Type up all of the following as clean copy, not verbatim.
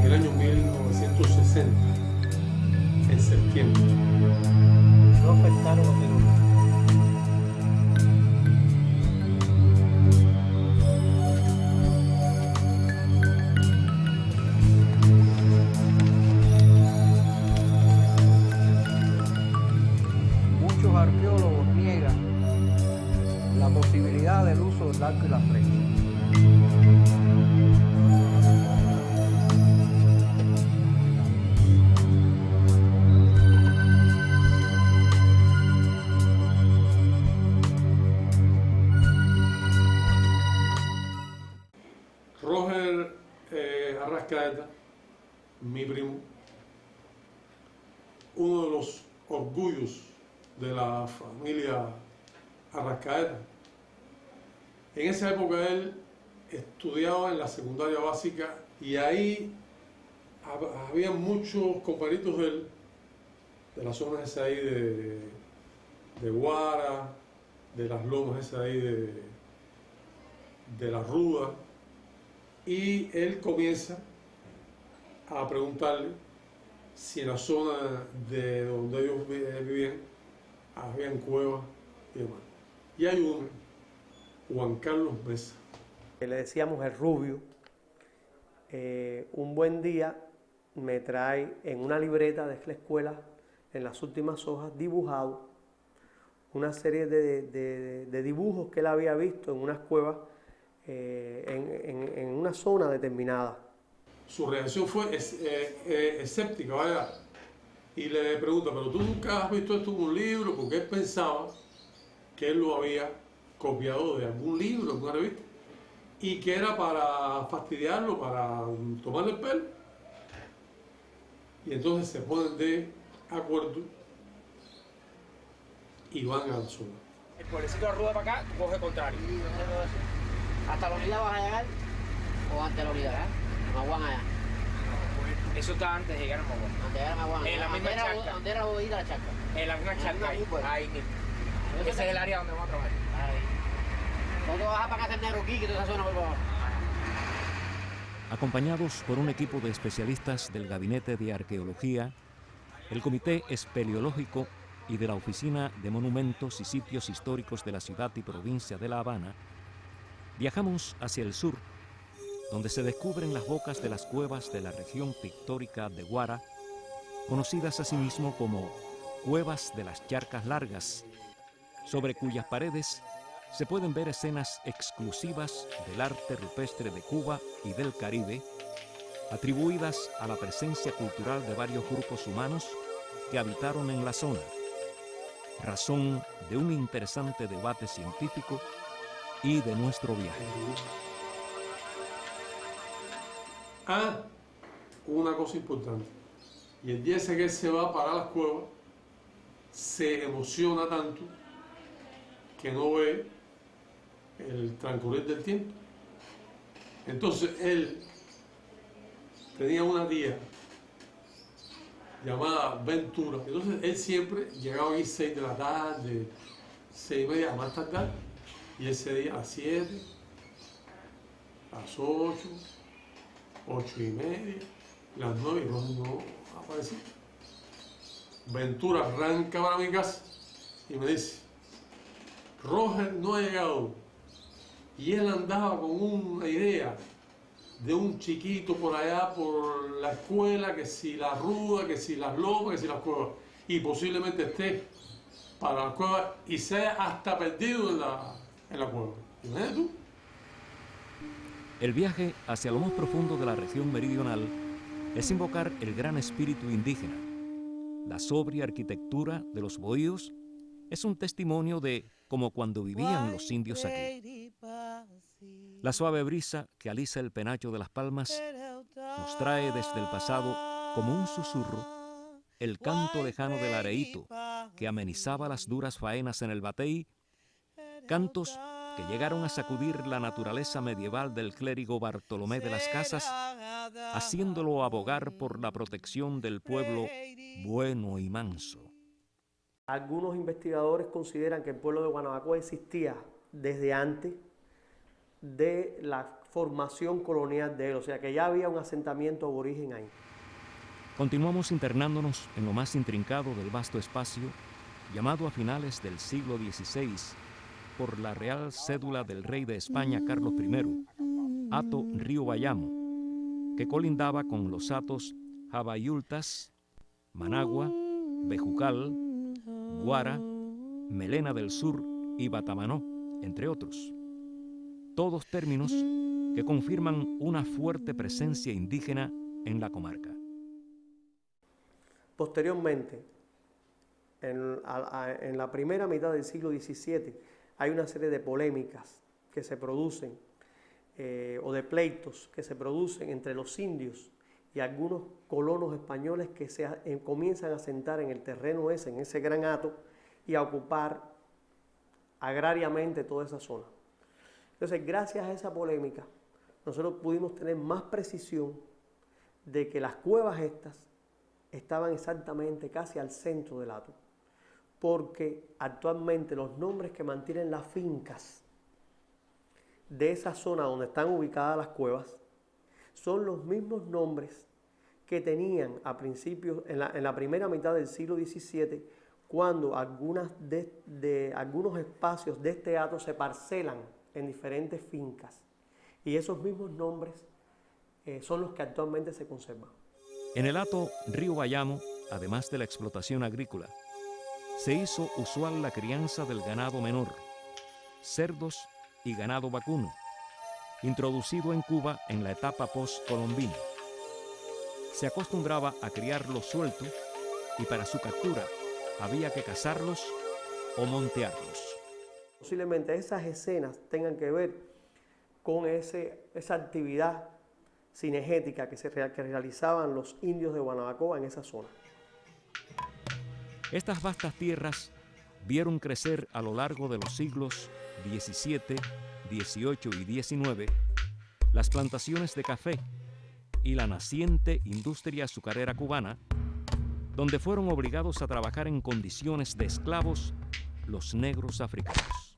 en el año 1960, en septiembre. No afectaron a Perú. Muchos arqueólogos niegan la posibilidad del uso del arco y la flecha. Roger Arrascaeta, mi primo, uno de los orgullos de la familia Arrascaeta. En esa época él estudiaba en la secundaria básica y ahí había muchos compañeritos de él, de las zonas esas ahí de Guara, de las lomas esas ahí de la Ruda, y él comienza a preguntarle si en la zona de donde ellos vivían habían cuevas y demás. Y hay uno, Juan Carlos Mesa. Le decíamos el Rubio. Un buen día me trae en una libreta de la escuela, en las últimas hojas, dibujado una serie de dibujos que él había visto en unas cuevas en una zona determinada. Su reacción fue escéptica, ¿verdad? Y le pregunta, ¿pero tú nunca has visto esto en un libro? Porque él pensaba que él lo había copiado de algún libro, de alguna revista, y que era para fastidiarlo, para tomarle el pelo. Y entonces se ponen de acuerdo y van a la zona. El pueblecito de Ruda para acá, tú coges contrario. ¿Hasta la unidad vas a llegar? ¿O ante la unidad? Maguán allá. Eso está antes de llegar a Maguán. Antes de llegar a Maguán. En la misma charca. ¿Dónde era oír la charca? En la misma charca, ahí, ahí mismo. Ese es el área donde vamos a trabajar. Ahí. ¿Dónde vas para casa el Negro Quique y toda esa zona, por favor? Acompañados por un equipo de especialistas del Gabinete de Arqueología, el Comité Espeleológico y de la Oficina de Monumentos y Sitios Históricos de la ciudad y provincia de La Habana, viajamos hacia el sur, donde se descubren las bocas de las cuevas de la región pictórica de Guara, conocidas asimismo como Cuevas de las Charcas Largas, sobre cuyas paredes se pueden ver escenas exclusivas del arte rupestre de Cuba y del Caribe, atribuidas a la presencia cultural de varios grupos humanos que habitaron en la zona, razón de un interesante debate científico y de nuestro viaje. Una cosa importante, y el día ese que él se va para las cuevas, se emociona tanto que no ve el transcurrir del tiempo. Entonces él tenía una tía llamada Ventura, entonces él siempre llegaba ahí 6 de la tarde, 6:30 a más tardar, y ese día a las 7, a las 8, 8:30, las 9, y no aparecía. Ventura arranca para mi casa y me dice, Roger no ha llegado. Y él andaba con una idea de un chiquito por allá, por la escuela, que si la Ruda, que si las lomas, que si las cuevas. Y posiblemente esté para las cuevas y sea hasta perdido en la cueva. ¿Imagínate tú? El viaje hacia lo más profundo de la región meridional es invocar el gran espíritu indígena. La sobria arquitectura de los bohíos es un testimonio de cómo cuando vivían los indios aquí. La suave brisa que alisa el penacho de las palmas nos trae desde el pasado, como un susurro, el canto lejano del areíto que amenizaba las duras faenas en el batey, cantos que llegaron a sacudir la naturaleza medieval del clérigo Bartolomé de las Casas, haciéndolo abogar por la protección del pueblo bueno y manso. Algunos investigadores consideran que el pueblo de Guanabacoa existía desde antes de la formación colonial de él, o sea que ya había un asentamiento aborigen ahí. Continuamos internándonos en lo más intrincado del vasto espacio, llamado a finales del siglo XVI por la Real Cédula del rey de España Carlos I, hato Río Bayamo, que colindaba con los hatos Jabayultas, Managua, Bejucal, Guara, Melena del Sur y Batamanó, entre otros. Todos términos que confirman una fuerte presencia indígena en la comarca. Posteriormente, en la primera mitad del siglo XVII, hay una serie de polémicas que se producen, o de pleitos que se producen entre los indios y algunos colonos españoles que comienzan a asentar en el terreno ese, en ese gran hato, y a ocupar agrariamente toda esa zona. Entonces, gracias a esa polémica, nosotros pudimos tener más precisión de que las cuevas estas estaban exactamente casi al centro del hato, porque actualmente los nombres que mantienen las fincas de esa zona donde están ubicadas las cuevas son los mismos nombres que tenían a principios, en la primera mitad del siglo XVII, cuando algunos espacios de este hato se parcelan en diferentes fincas. Y esos mismos nombres son los que actualmente se conservan. En el hato Río Bayamo, además de la explotación agrícola, se hizo usual la crianza del ganado menor, cerdos y ganado vacuno, introducido en Cuba en la etapa post-colombina. Se acostumbraba a criarlos sueltos y para su captura había que cazarlos o montearlos. Posiblemente esas escenas tengan que ver con esa actividad cinegética que realizaban los indios de Guanabacoa en esa zona. Estas vastas tierras vieron crecer a lo largo de los siglos XVII, XVIII y XIX las plantaciones de café y la naciente industria azucarera cubana, donde fueron obligados a trabajar en condiciones de esclavos los negros africanos.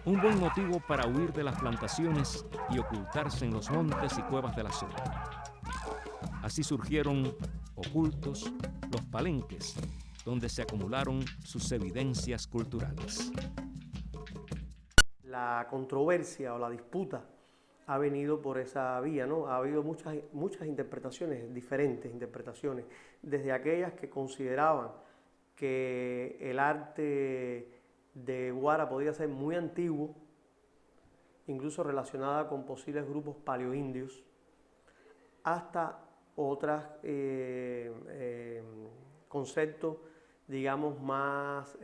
Un buen motivo para huir de las plantaciones y ocultarse en los montes y cuevas de la zona. Así surgieron ocultos los palenques, donde se acumularon sus evidencias culturales. La controversia o la disputa ha venido por esa vía, ¿no? Ha habido muchas interpretaciones, diferentes interpretaciones, desde aquellas que consideraban que el arte de Guara podía ser muy antiguo, incluso relacionada con posibles grupos paleoindios, hasta otros conceptos, digamos, más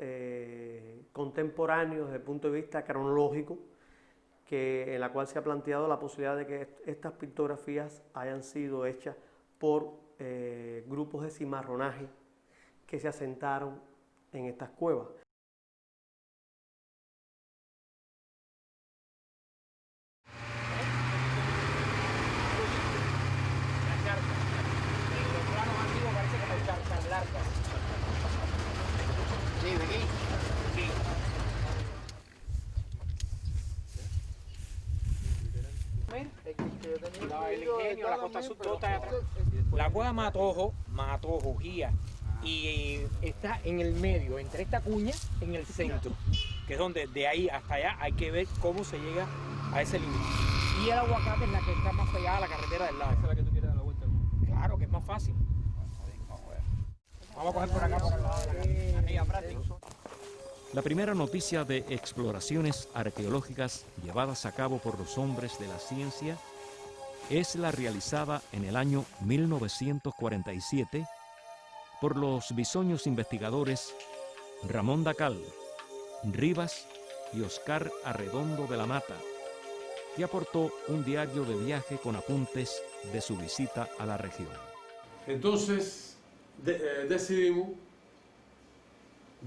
contemporáneos desde el punto de vista cronológico, en la cual se ha planteado la posibilidad de que estas pictografías hayan sido hechas por grupos de cimarronaje que se asentaron en estas cuevas. El ingenio, la costa sur, todo está atrás. La cueva Matojo, Gía, y está en el medio, entre esta cuña, en el centro, que es donde de ahí hasta allá hay que ver cómo se llega a ese límite. Y el aguacate es la que está más pegada a la carretera del lado. ¿Esa es la que tú quieres dar la vuelta? Claro, que es más fácil. Vamos a coger por acá, por el lado de la guía práctica. La primera noticia de exploraciones arqueológicas llevadas a cabo por los hombres de la ciencia es la realizada en el año 1947 por los bisoños investigadores Ramón Dacal, Rivas y Oscar Arredondo de la Mata, que aportó un diario de viaje con apuntes de su visita a la región. Entonces decidimos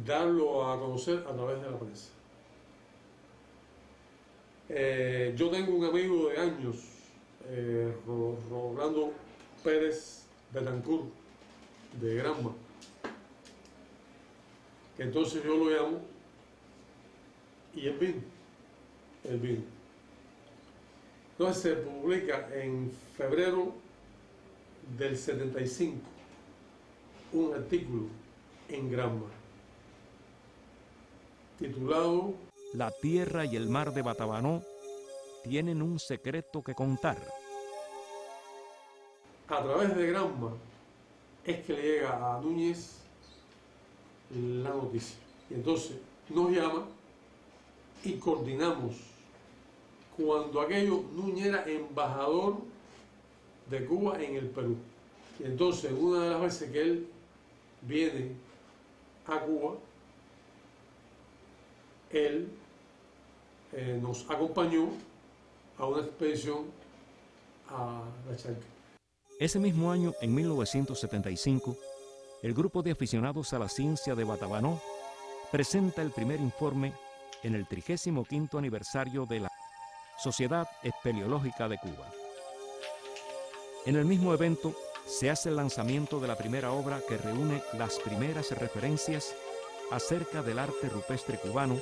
darlo a conocer a través de la prensa. Yo tengo un amigo de años, Rolando Pérez Betancourt, de Granma, que entonces yo lo llamo y el vino. El vino. Entonces se publica en febrero del 75 un artículo en Granma titulado La tierra y el mar de Batabanó tienen un secreto que contar. A través de Granma es que le llega a Núñez la noticia. Y entonces nos llama y coordinamos. Cuando aquello, Núñez era embajador de Cuba en el Perú. Y entonces, una de las veces que él viene a Cuba, él nos acompañó a una expedición a la Charca. Ese mismo año, en 1975, el grupo de aficionados a la ciencia de Batabanó presenta el primer informe en el 35º aniversario de la Sociedad Espeleológica de Cuba. En el mismo evento se hace el lanzamiento de la primera obra que reúne las primeras referencias acerca del arte rupestre cubano,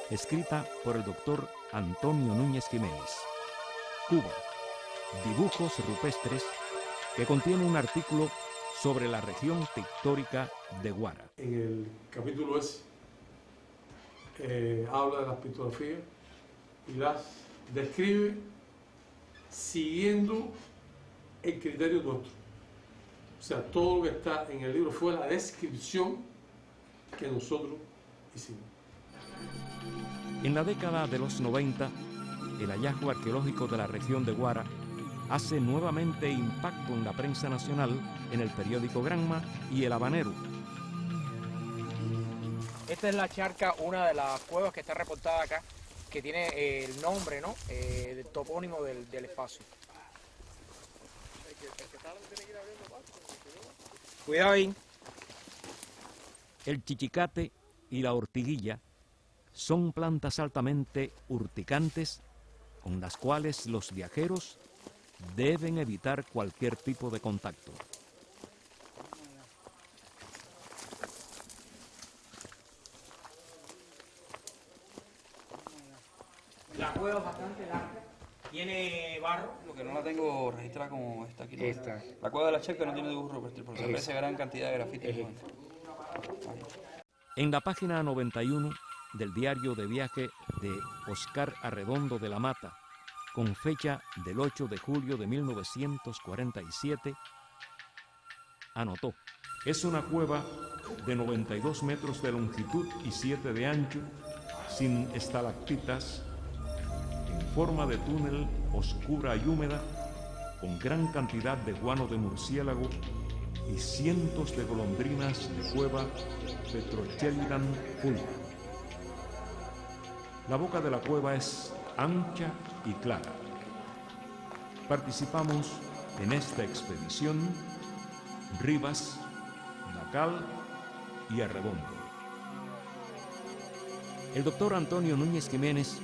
escrita por el doctor Antonio Núñez Jiménez. Cuba, dibujos rupestres, que contiene un artículo sobre la región pictórica de Guara. En el capítulo ese habla de las pictografías y las describe siguiendo el criterio nuestro. O sea, todo lo que está en el libro fue la descripción que nosotros hicimos. En la década de los 90, el hallazgo arqueológico de la región de Guara hace nuevamente impacto en la prensa nacional, en el periódico Granma y El Habanero. Esta es la charca, una de las cuevas que está reportada acá, que tiene el nombre, ¿no? El topónimo del espacio. Cuidado ahí. El chichicate y la ortiguilla son plantas altamente urticantes con las cuales los viajeros deben evitar cualquier tipo de contacto. La cueva es bastante larga, tiene barro. Lo que no la tengo registrada como esta aquí. Esta. La cueva de la Charca no tiene dibujo rupestre, porque se aprecia gran cantidad de grafitis. En la página 91 del diario de viaje de Oscar Arredondo de la Mata, con fecha del 8 de julio de 1947, anotó: es una cueva de 92 metros de longitud y 7 de ancho, sin estalactitas, en forma de túnel oscura y húmeda, con gran cantidad de guano de murciélago y cientos de golondrinas de cueva Petrochelidan fulva. La boca de la cueva es ancha y clara. Participamos en esta expedición Rivas, Dacal y Arredondo. El doctor Antonio Núñez Jiménez,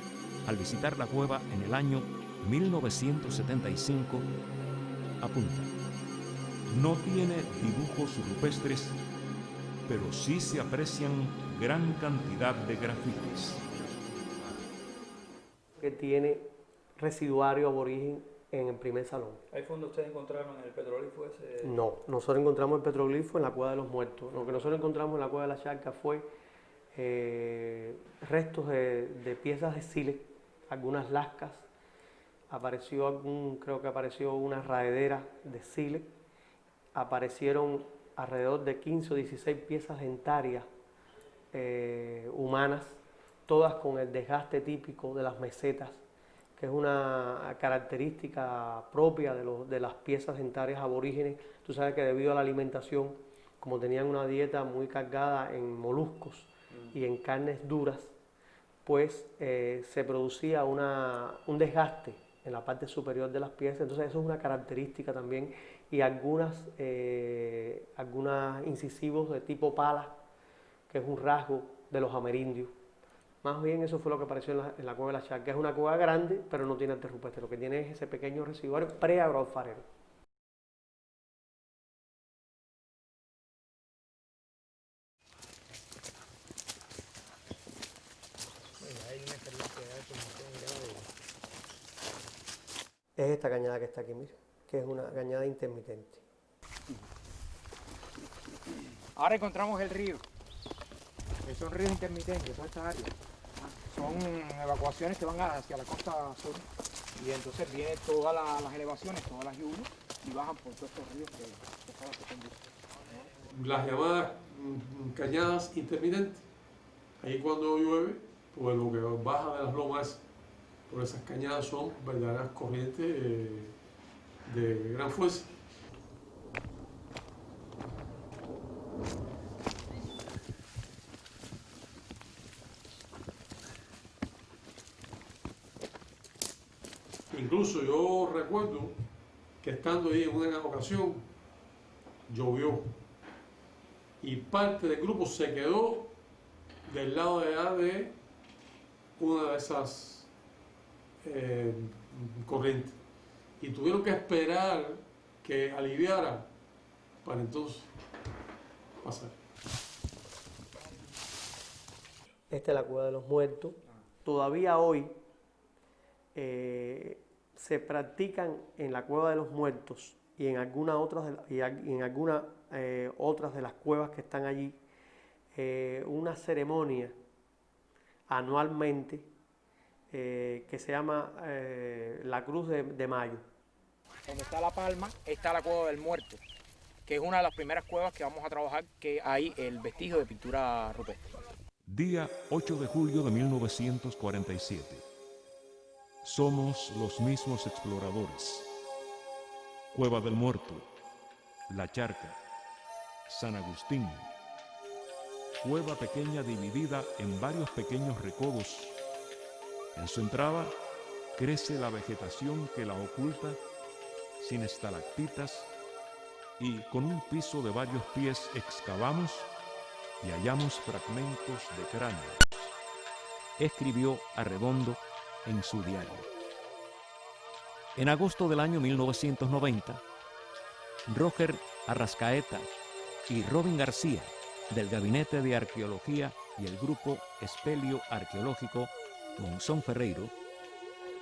al visitar la cueva en el año 1975, apunta: no tiene dibujos rupestres, pero sí se aprecian gran cantidad de grafitis. Que tiene residuario aborigen en el primer salón. ¿Ahí fue donde ustedes encontraron el petroglifo ese? No, nosotros encontramos el petroglifo en la Cueva de los Muertos. Lo que nosotros encontramos en la Cueva de la Charca fue restos de piezas de sílex, algunas lascas, creo que apareció una raedera de sílex, aparecieron alrededor de 15 o 16 piezas dentarias humanas, todas con el desgaste típico de las mesetas, que es una característica propia de las piezas dentarias aborígenes. Tú sabes que debido a la alimentación, como tenían una dieta muy cargada en moluscos y en carnes duras, pues se producía un desgaste en la parte superior de las piezas. Entonces eso es una característica también, y algunos incisivos de tipo pala, que es un rasgo de los amerindios. Más bien eso fue lo que apareció en la Cueva de la Charca. Es una cueva grande, pero no tiene arte rupestre. Lo que tiene es ese pequeño residuario pre-agroalfarero. Hay es esta cañada que está aquí, mira, que es una cañada intermitente. Ahora encontramos el río, que son ríos intermitentes, toda esta área. Son evacuaciones que van hacia la costa sur y entonces vienen todas las elevaciones, todas las lluvias y bajan por todos estos ríos que están aquí. Las llamadas cañadas intermitentes. Ahí cuando llueve, pues lo que baja de las lomas por esas cañadas son verdaderas corrientes de gran fuerza. Incluso yo recuerdo que estando ahí en una ocasión llovió y parte del grupo se quedó del lado de allá de una de esas corrientes y tuvieron que esperar que aliviara para entonces pasar. Esta es la Cueva de los Muertos. Todavía hoy se practican en la Cueva de los Muertos y en algunas otras otras de las cuevas que están allí una ceremonia anualmente que se llama la Cruz de Mayo. Donde está la palma está la Cueva del Muerto, que es una de las primeras cuevas que vamos a trabajar, que hay el vestigio de pintura rupestre. Día 8 de julio de 1947. Somos los mismos exploradores. Cueva del Muerto, La Charca, San Agustín. Cueva pequeña dividida en varios pequeños recodos. En su entrada crece la vegetación que la oculta, sin estalactitas, y con un piso de varios pies excavamos y hallamos fragmentos de cráneos. Escribió Arredondo en su diario. En agosto del año 1990, Roger Arrascaeta y Robin García, del Gabinete de Arqueología y el Grupo Espelio Arqueológico Monzón Ferreiro,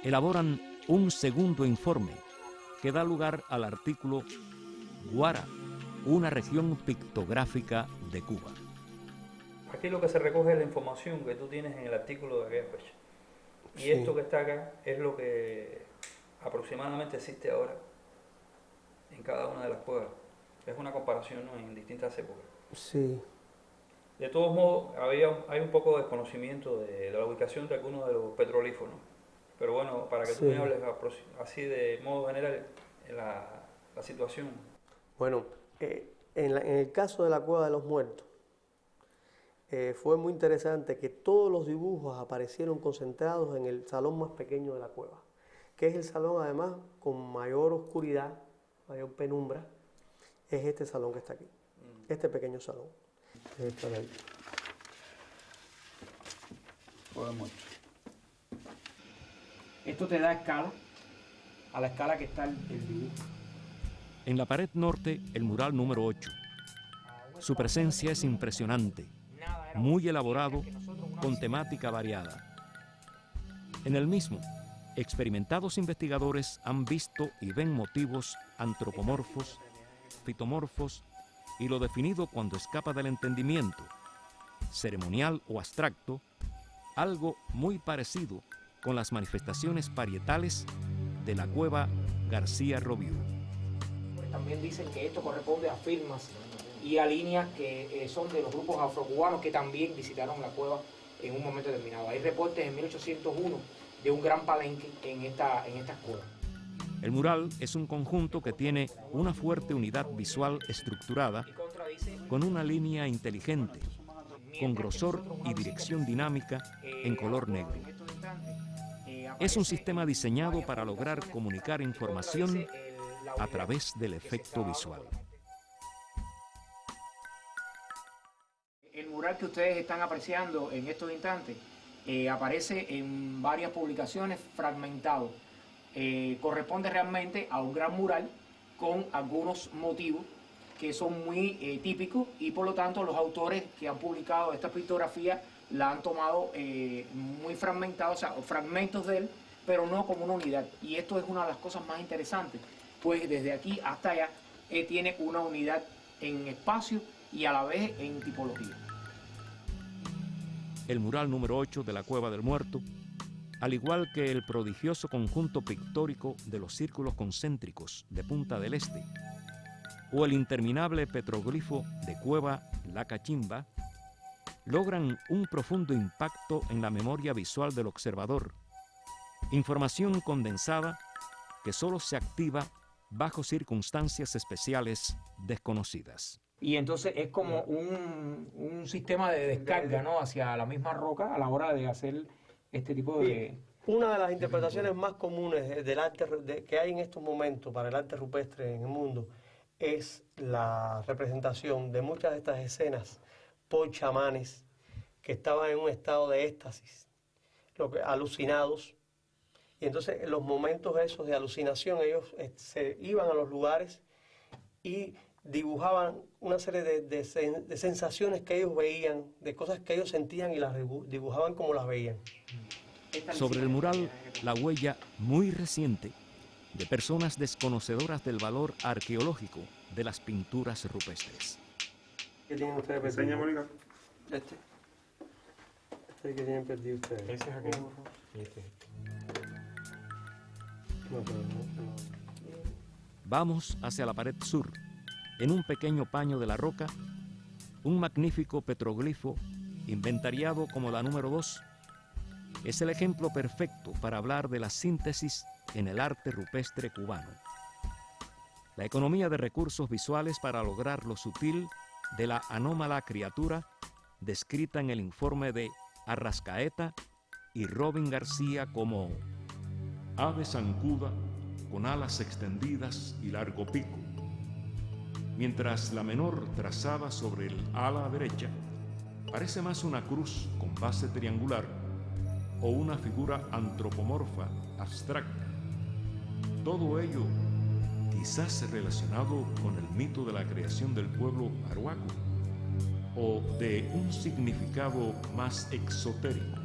elaboran un segundo informe que da lugar al artículo Guara, una región pictográfica de Cuba. Aquí lo que se recoge es la información que tú tienes en el artículo de aquella fecha. Y Sí. esto que está acá es lo que aproximadamente existe ahora en cada una de las cuevas. Es una comparación, ¿no?, en distintas épocas. Sí. De todos modos, hay un poco de desconocimiento de la ubicación de algunos de los petrolíferos. Pero bueno, para que tú me hables así de modo general la situación. Bueno, en el caso de la Cueva de los Muertos, fue muy interesante que todos los dibujos aparecieron concentrados en el salón más pequeño de la cueva, que es el salón además con mayor oscuridad, mayor penumbra, es este salón que está aquí, este pequeño salón. Esto te da escala, a la escala que está el dibujo. En la pared norte, el mural número 8. Su presencia es impresionante, muy elaborado, con temática variada. En el mismo, experimentados investigadores han visto y ven motivos antropomorfos, fitomorfos y lo definido cuando escapa del entendimiento, ceremonial o abstracto, algo muy parecido con las manifestaciones parietales de la cueva García Robiú. También dicen que esto corresponde a firmas y a líneas que son de los grupos afrocubanos que también visitaron la cueva en un momento determinado. Hay reportes en 1801 de un gran palenque en estas cuevas. El mural es un conjunto que tiene una fuerte unidad visual estructurada con una línea inteligente, con grosor y dirección dinámica en color negro. Es un sistema diseñado para lograr comunicar información a través del efecto visual. El mural que ustedes están apreciando en estos instantes aparece en varias publicaciones fragmentado. Corresponde realmente a un gran mural con algunos motivos que son muy típicos y por lo tanto los autores que han publicado esta pictografía la han tomado muy fragmentada, o sea, fragmentos de él pero no como una unidad. Y esto es una de las cosas más interesantes, pues desde aquí hasta allá tiene una unidad en espacio y a la vez en tipología. El mural número 8 de la Cueva del Muerto, al igual que el prodigioso conjunto pictórico de los círculos concéntricos de Punta del Este, o el interminable petroglifo de Cueva La Cachimba, logran un profundo impacto en la memoria visual del observador, información condensada que solo se activa bajo circunstancias especiales desconocidas. Y entonces es como un sistema de descarga, ¿no?, hacia la misma roca a la hora de hacer este tipo de... Una de las interpretaciones más comunes del arte que hay en estos momentos para el arte rupestre en el mundo es la representación de muchas de estas escenas por chamanes que estaban en un estado de éxtasis, alucinados. Y entonces en los momentos esos de alucinación ellos se iban a los lugares y dibujaban una serie de sensaciones que ellos veían, de cosas que ellos sentían y las dibujaban como las veían. Sobre el mural, la huella muy reciente de personas desconocedoras del valor arqueológico de las pinturas rupestres. ¿Qué tienen ustedes perdido? Enseña, Mónica. Este que tienen perdido ustedes. Ese es aquel. Y este es este. No, pero no. Vamos hacia la pared sur. En un pequeño paño de la roca, un magnífico petroglifo inventariado como la número 2 es el ejemplo perfecto para hablar de la síntesis en el arte rupestre cubano. La economía de recursos visuales para lograr lo sutil de la anómala criatura descrita en el informe de Arrascaeta y Robin García como ave zancuda con alas extendidas y largo pico, mientras la menor trazada sobre el ala derecha parece más una cruz con base triangular o una figura antropomorfa abstracta. Todo ello quizás relacionado con el mito de la creación del pueblo arhuaco o de un significado más exotérico.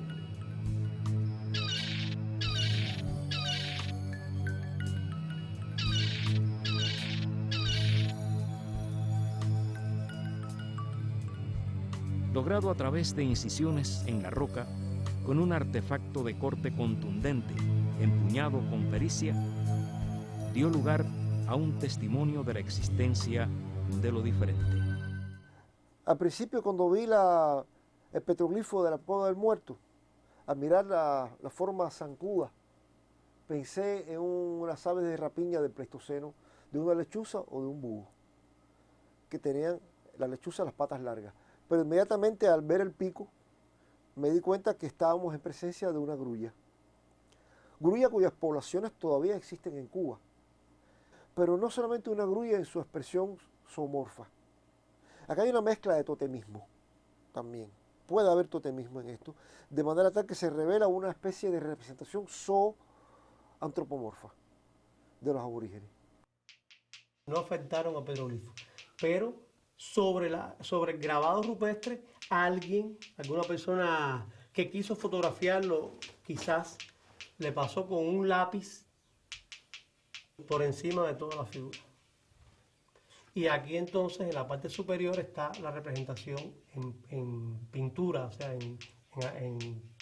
Logrado a través de incisiones en la roca con un artefacto de corte contundente, empuñado con pericia, dio lugar a un testimonio de la existencia de lo diferente. Al principio, cuando vi el petroglifo de la Cueva del Muerto, al mirar la forma zancuda, pensé en unas aves de rapiña del Pleistoceno, de una lechuza o de un búho, que tenían la lechuza las patas largas. Pero inmediatamente al ver el pico, me di cuenta que estábamos en presencia de una grulla. Grulla cuyas poblaciones todavía existen en Cuba. Pero no solamente una grulla en su expresión zoomorfa. Acá hay una mezcla de totemismo también. Puede haber totemismo en esto, de manera tal que se revela una especie de representación zoantropomorfa de los aborígenes. No afectaron a petroglifo, pero sobre el grabado rupestre, alguna persona que quiso fotografiarlo, quizás le pasó con un lápiz por encima de toda la figura. Y aquí entonces en la parte superior está la representación en pintura, o sea, en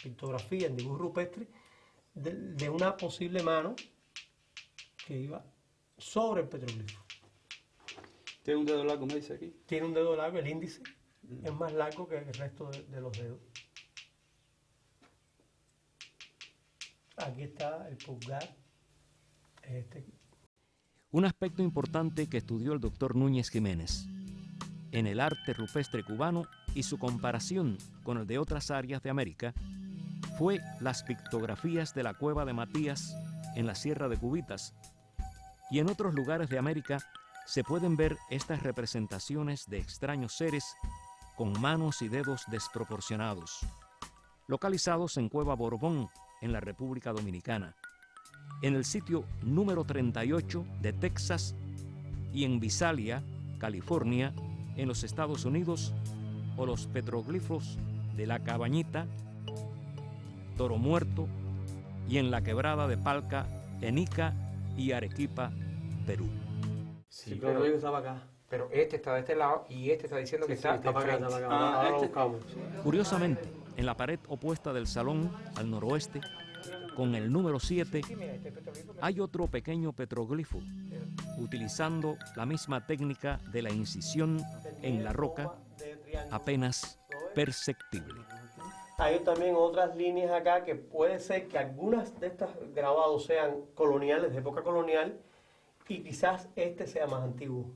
pictografía, en dibujo rupestre, de una posible mano que iba sobre el petroglifo. Tiene un dedo largo, me dice aquí. Tiene un dedo largo, el índice es más largo que el resto de los dedos. Aquí está el pulgar, Un aspecto importante que estudió el doctor Núñez Jiménez en el arte rupestre cubano y su comparación con el de otras áreas de América fue las pictografías de la Cueva de Matías en la Sierra de Cubitas, y en otros lugares de América se pueden ver estas representaciones de extraños seres con manos y dedos desproporcionados, localizados en Cueva Borbón, en la República Dominicana, en el sitio número 38 de Texas y en Visalia, California, en los Estados Unidos, o los petroglifos de La Cabañita, Toro Muerto, y en la quebrada de Palca, en Ica y Arequipa, Perú. Sí, pero yo estaba acá. Pero este está de este lado y este está diciendo que está de frente. Ahora lo buscamos. Curiosamente, en la pared opuesta del salón, al noroeste, con el número 7, hay otro pequeño petroglifo, utilizando la misma técnica de la incisión en la roca, apenas perceptible. Hay también otras líneas acá que puede ser que algunas de estas grabados sean coloniales, de época colonial, y quizás este sea más antiguo.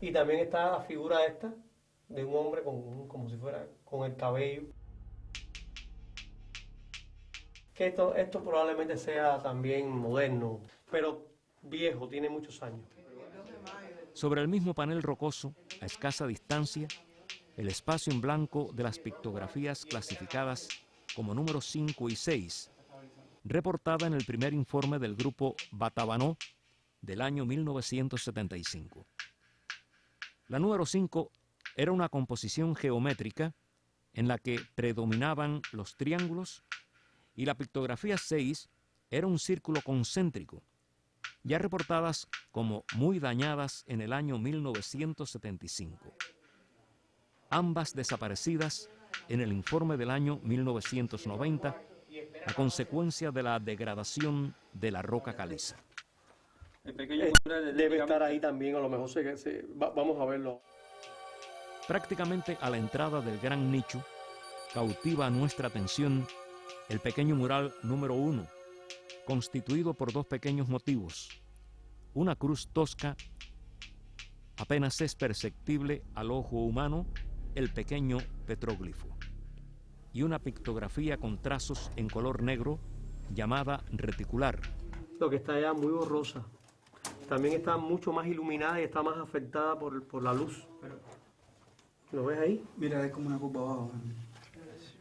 Y también está la figura esta de un hombre como si fuera con el cabello. Que esto probablemente sea también moderno, pero viejo, tiene muchos años. Sobre el mismo panel rocoso, a escasa distancia, el espacio en blanco de las pictografías clasificadas como números 5 y 6, reportada en el primer informe del grupo Batabanó del año 1975. La número 5 era una composición geométrica en la que predominaban los triángulos y la pictografía 6 era un círculo concéntrico, ya reportadas como muy dañadas en el año 1975. Ambas desaparecidas en el informe del año 1990 a consecuencia de la degradación de la roca caliza. Debe estar ahí también, a lo mejor vamos a verlo. Prácticamente a la entrada del gran nicho, cautiva nuestra atención el pequeño mural número 1, constituido por dos pequeños motivos. Una cruz tosca, apenas es perceptible al ojo humano el pequeño petróglifo, y una pictografía con trazos en color negro llamada reticular. Lo que está allá muy borrosa. También está mucho más iluminada y está más afectada por la luz. ¿Lo ves ahí? Mira, hay como una copa abajo.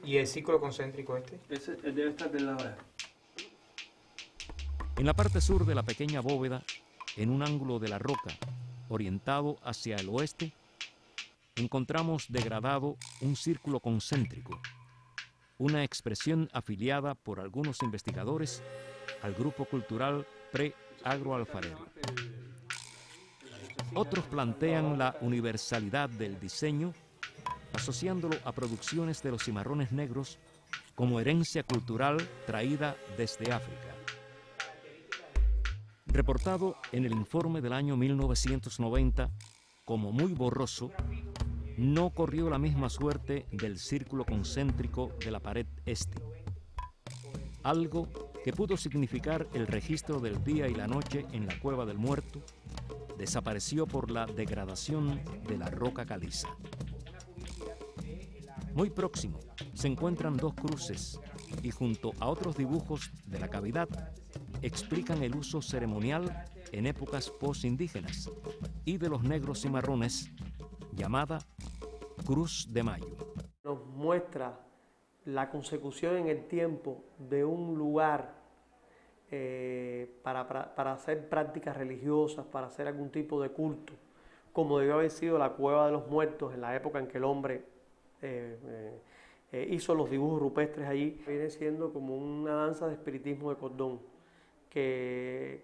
¿Y el círculo concéntrico este? Ese debe estar del lado de acá. En la parte sur de la pequeña bóveda, en un ángulo de la roca, orientado hacia el oeste, encontramos degradado un círculo concéntrico, una expresión afiliada por algunos investigadores al grupo cultural pre-agroalfarero. Otros plantean la universalidad del diseño, asociándolo a producciones de los cimarrones negros como herencia cultural traída desde África. Reportado en el informe del año 1990 como muy borroso, no corrió la misma suerte del círculo concéntrico de la pared este. Algo que pudo significar el registro del día y la noche en la Cueva del Muerto, desapareció por la degradación de la roca caliza. Muy próximo se encuentran dos cruces y junto a otros dibujos de la cavidad explican el uso ceremonial en épocas postindígenas y de los negros cimarrones, llamada Cruz de Mayo. Nos muestra la consecución en el tiempo de un lugar para hacer prácticas religiosas, para hacer algún tipo de culto, como debió haber sido la Cueva de los Muertos en la época en que el hombre hizo los dibujos rupestres allí. Viene siendo como una danza de espiritismo de cordón, que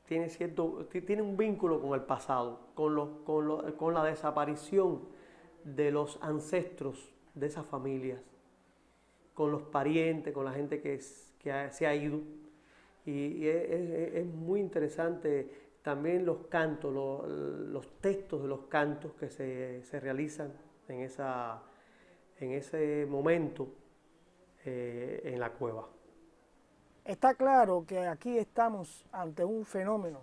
tiene un vínculo con el pasado, con la desaparición de los ancestros de esas familias, con los parientes, con la gente que se ha ido. Y es muy interesante también los cantos, los textos de los cantos que se realizan en ese momento en la cueva. Está claro que aquí estamos ante un fenómeno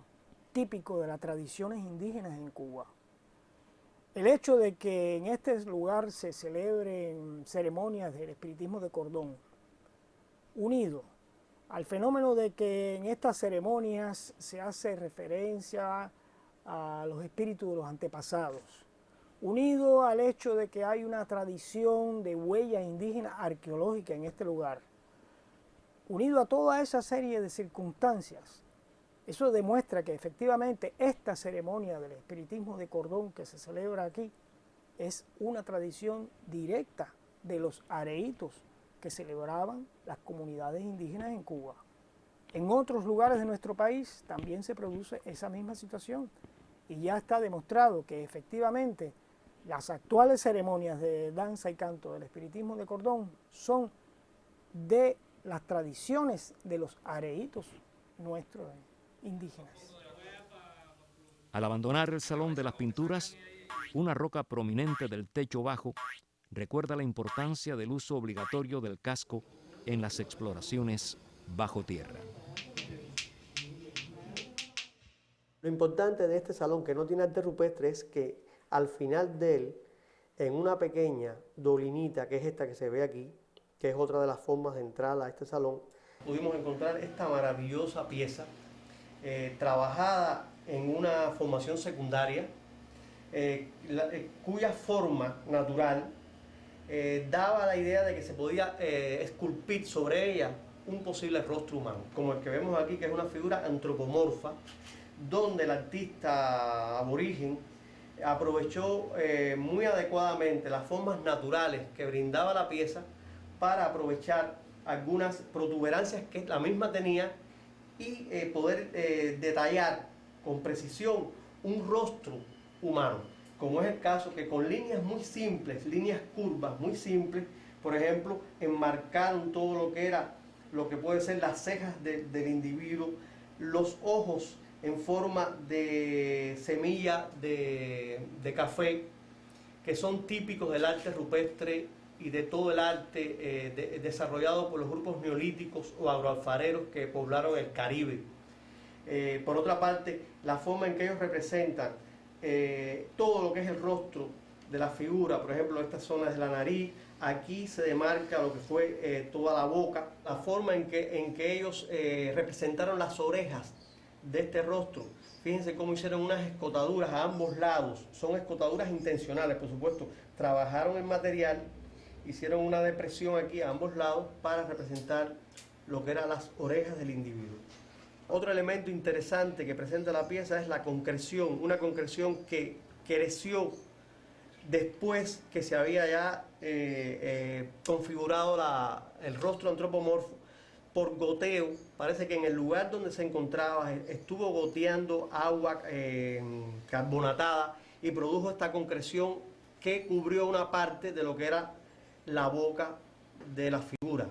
típico de las tradiciones indígenas en Cuba. El hecho de que en este lugar se celebren ceremonias del espiritismo de cordón, unido al fenómeno de que en estas ceremonias se hace referencia a los espíritus de los antepasados, unido al hecho de que hay una tradición de huella indígena arqueológica en este lugar, unido a toda esa serie de circunstancias, eso demuestra que efectivamente esta ceremonia del espiritismo de cordón que se celebra aquí es una tradición directa de los areitos que celebraban las comunidades indígenas en Cuba. En otros lugares de nuestro país también se produce esa misma situación y ya está demostrado que efectivamente las actuales ceremonias de danza y canto del espiritismo de cordón son de las tradiciones de los areitos nuestros indígenas. Al abandonar el Salón de las Pinturas, una roca prominente del techo bajo recuerda la importancia del uso obligatorio del casco en las exploraciones bajo tierra. Lo importante de este salón, que no tiene arte rupestre, es que al final de él, en una pequeña dolinita, que es esta que se ve aquí, que es otra de las formas de entrar a este salón, pudimos encontrar esta maravillosa pieza trabajada en una formación secundaria, cuya forma natural daba la idea de que se podía esculpir sobre ella un posible rostro humano, como el que vemos aquí, que es una figura antropomorfa, donde el artista aborigen aprovechó muy adecuadamente las formas naturales que brindaba la pieza para aprovechar algunas protuberancias que la misma tenía y poder detallar con precisión un rostro humano, como es el caso que con líneas muy simples, líneas curvas muy simples, por ejemplo, enmarcaron todo lo que era, lo que puede ser las cejas del individuo, los ojos en forma de semilla de café, que son típicos del arte rupestre y de todo el arte desarrollado por los grupos neolíticos o agroalfareros que poblaron el Caribe. Por otra parte, la forma en que ellos representan todo lo que es el rostro de la figura, por ejemplo, estas zonas de la nariz, aquí se demarca lo que fue toda la boca, la forma en que ellos representaron las orejas de este rostro. Fíjense cómo hicieron unas escotaduras a ambos lados, son escotaduras intencionales, por supuesto, trabajaron el material, hicieron una depresión aquí a ambos lados para representar lo que eran las orejas del individuo. Otro elemento interesante que presenta la pieza es la concreción, una concreción que creció después que se había ya configurado el rostro antropomorfo por goteo. Parece que en el lugar donde se encontraba estuvo goteando agua carbonatada y produjo esta concreción que cubrió una parte de lo que era la boca de la figura.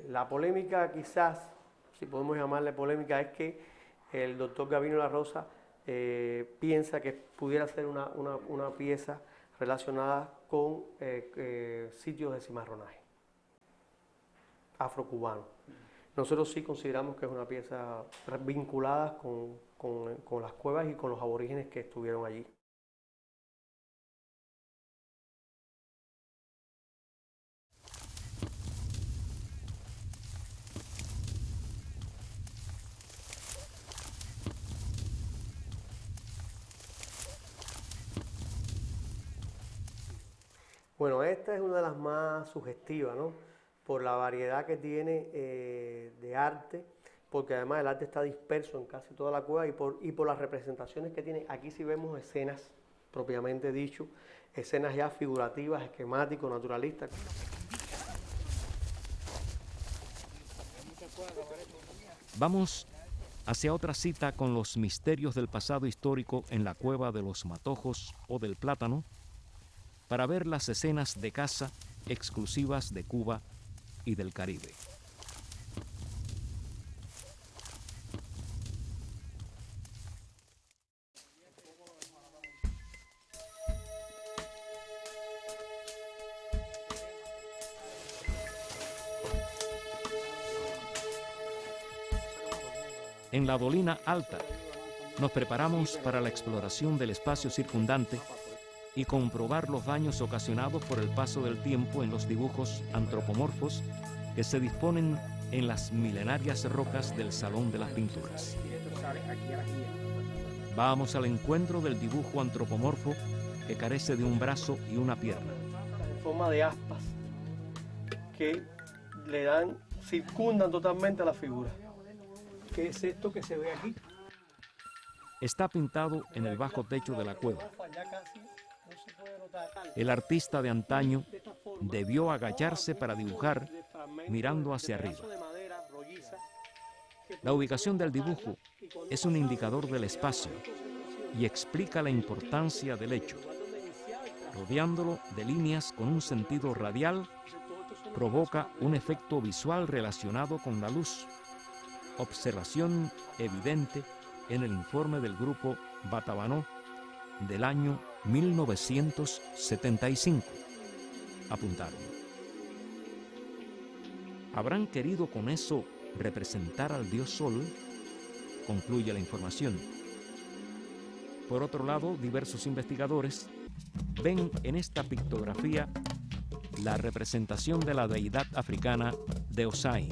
La polémica, quizás, si podemos llamarle polémica, es que el doctor Gabino La Rosa piensa que pudiera ser una pieza relacionada con sitios de cimarronaje afrocubano. Nosotros sí consideramos que es una pieza vinculada con las cuevas y con los aborígenes que estuvieron allí. Bueno, esta es una de las más sugestivas, ¿no? Por la variedad que tiene de arte, porque además el arte está disperso en casi toda la cueva y por las representaciones que tiene. Aquí sí vemos escenas, propiamente dicho, escenas ya figurativas, esquemáticos, naturalistas. Vamos hacia otra cita con los misterios del pasado histórico en la cueva de los Matojos o del Plátano, para ver las escenas de caza exclusivas de Cuba y del Caribe. En la Dolina Alta nos preparamos para la exploración del espacio circundante y comprobar los daños ocasionados por el paso del tiempo en los dibujos antropomorfos que se disponen en las milenarias rocas del Salón de las Pinturas. Vamos al encuentro del dibujo antropomorfo que carece de un brazo y una pierna. En forma de aspas que circundan totalmente a la figura. ¿Qué es esto que se ve aquí? Está pintado en el bajo techo de la cueva. El artista de antaño debió agacharse para dibujar mirando hacia arriba. La ubicación del dibujo es un indicador del espacio y explica la importancia del hecho. Rodeándolo de líneas con un sentido radial, provoca un efecto visual relacionado con la luz, observación evidente en el informe del grupo Batabanó del año 1975, apuntaron. ¿Habrán querido con eso representar al dios Sol? Concluye la información. Por otro lado, diversos investigadores ven en esta pictografía la representación de la deidad africana de Osai.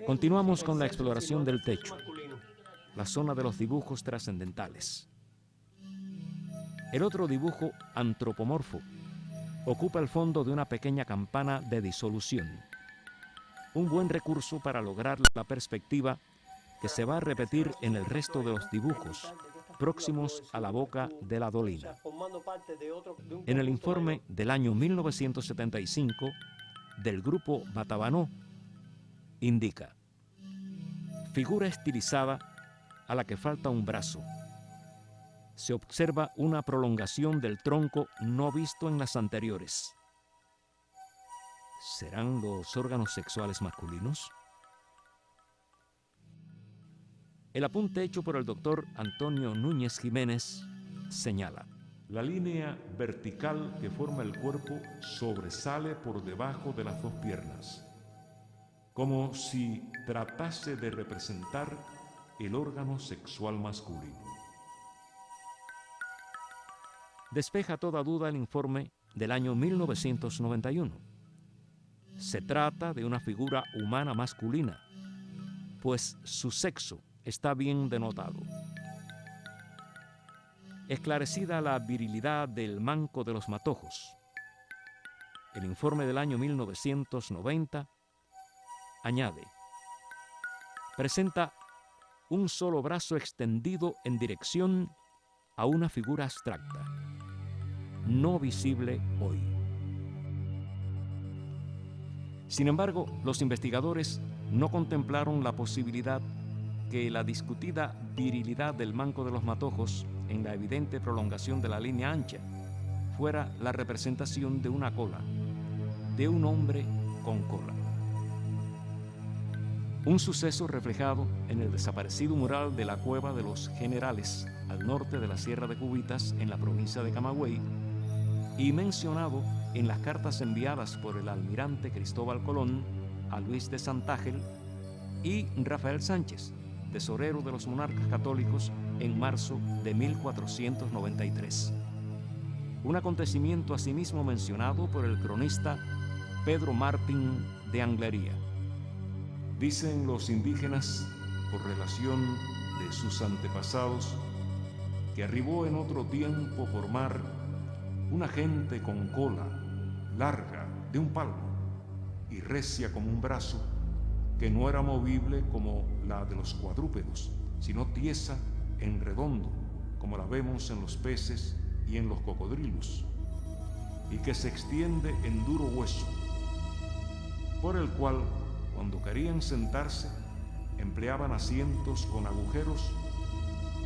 Continuamos con la exploración del techo, la zona de los dibujos trascendentales. El otro dibujo antropomorfo ocupa el fondo de una pequeña campana de disolución, un buen recurso para lograr la perspectiva que se va a repetir en el resto de los dibujos próximos a la boca de la dolina. En el informe del año 1975 del grupo Batabanó indica: figura estilizada a la que falta un brazo. Se observa una prolongación del tronco no visto en las anteriores. ¿Serán los órganos sexuales masculinos? El apunte hecho por el doctor Antonio Núñez Jiménez señala: la línea vertical que forma el cuerpo sobresale por debajo de las dos piernas, como si tratase de representar el órgano sexual masculino. Despeja toda duda el informe del año 1991. Se trata de una figura humana masculina, pues su sexo está bien denotado. Esclarecida la virilidad del manco de los matojos, el informe del año 1990 añade: presenta un solo brazo extendido en dirección a una figura abstracta, no visible hoy. Sin embargo, los investigadores no contemplaron la posibilidad que la discutida virilidad del manco de los matojos en la evidente prolongación de la línea ancha fuera la representación de una cola, de un hombre con cola. Un suceso reflejado en el desaparecido mural de la Cueva de los Generales, al norte de la Sierra de Cubitas, en la provincia de Camagüey, y mencionado en las cartas enviadas por el almirante Cristóbal Colón a Luis de Santángel y Rafael Sánchez, tesorero de los monarcas católicos, en marzo de 1493. Un acontecimiento asimismo mencionado por el cronista Pedro Martín de Anglería. Dicen los indígenas, por relación de sus antepasados, que arribó en otro tiempo por mar una gente con cola larga de un palmo y recia como un brazo, que no era movible como la de los cuadrúpedos, sino tiesa en redondo, como la vemos en los peces y en los cocodrilos, y que se extiende en duro hueso, por el cual, cuando querían sentarse, empleaban asientos con agujeros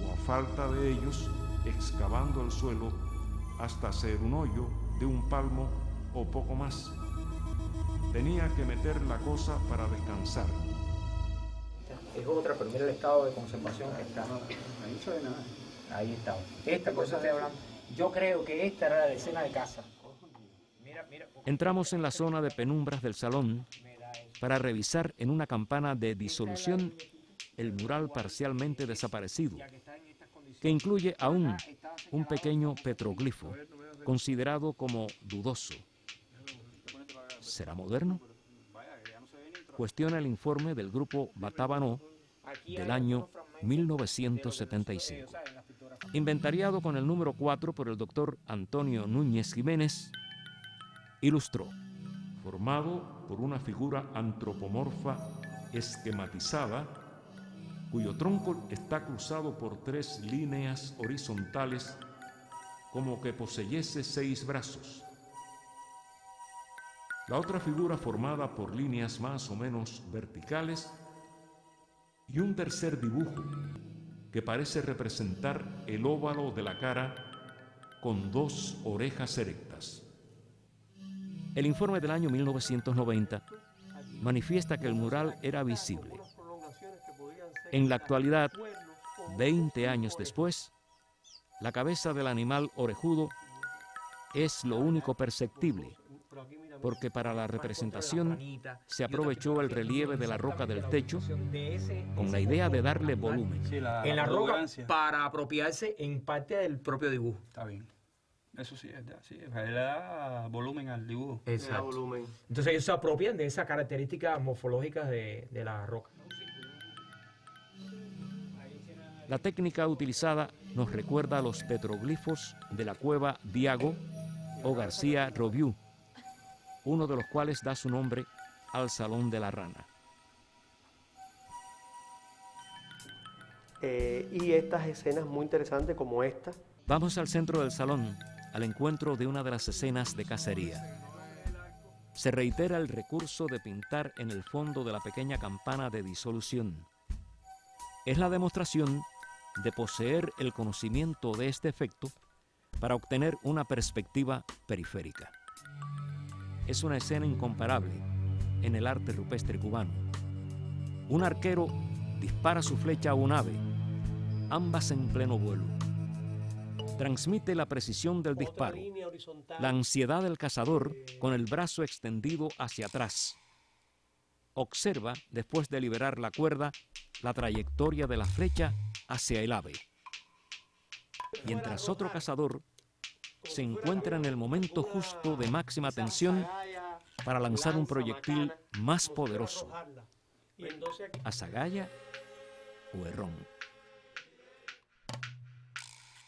o, a falta de ellos, excavando el suelo hasta hacer un hoyo de un palmo o poco más. Tenía que meter la cosa para descansar. Es otra, pero mira el estado de conservación que está. Ahí no se ve nada. Ahí está. Esta cosa estoy hablando. Yo creo que esta era la decena de casa. Entramos en la zona de penumbras del salón para revisar en una campana de disolución el mural parcialmente desaparecido, que incluye aún un pequeño petroglifo, considerado como dudoso. ¿Será moderno? Cuestiona el informe del grupo Batabanó del año 1975. Inventariado con el número 4 por el doctor Antonio Núñez Jiménez, ilustró: formado por una figura antropomorfa esquematizada cuyo tronco está cruzado por 3 líneas horizontales como que poseyese 6 brazos. La otra figura formada por líneas más o menos verticales y un tercer dibujo que parece representar el óvalo de la cara con 2 orejas erectas. El informe del año 1990 manifiesta que el mural era visible. En la actualidad, 20 años después, la cabeza del animal orejudo es lo único perceptible, porque para la representación se aprovechó el relieve de la roca del techo con la idea de darle volumen. Sí, En la roca protuberancia. para apropiarse en parte del propio dibujo. Está bien. Eso sí, sí, le da volumen al dibujo. Exacto. volumen. Entonces ellos se apropian de esas características morfológicas de la roca. La técnica utilizada nos recuerda a los petroglifos de la cueva Diago o García Robiú, uno de los cuales da su nombre al Salón de la Rana. Y estas escenas muy interesantes como esta. Vamos al centro del salón, al encuentro de una de las escenas de cacería. Se reitera el recurso de pintar en el fondo de la pequeña campana de disolución. Es la demostración de poseer el conocimiento de este efecto para obtener una perspectiva periférica. Es una escena incomparable en el arte rupestre cubano. Un arquero dispara su flecha a un ave, ambas en pleno vuelo. Transmite la precisión del disparo, la ansiedad del cazador con el brazo extendido hacia atrás. Observa, después de liberar la cuerda, la trayectoria de la flecha hacia el ave. Mientras otro cazador se encuentra en el momento justo de máxima tensión para lanzar un proyectil más poderoso, azagaya o herrón.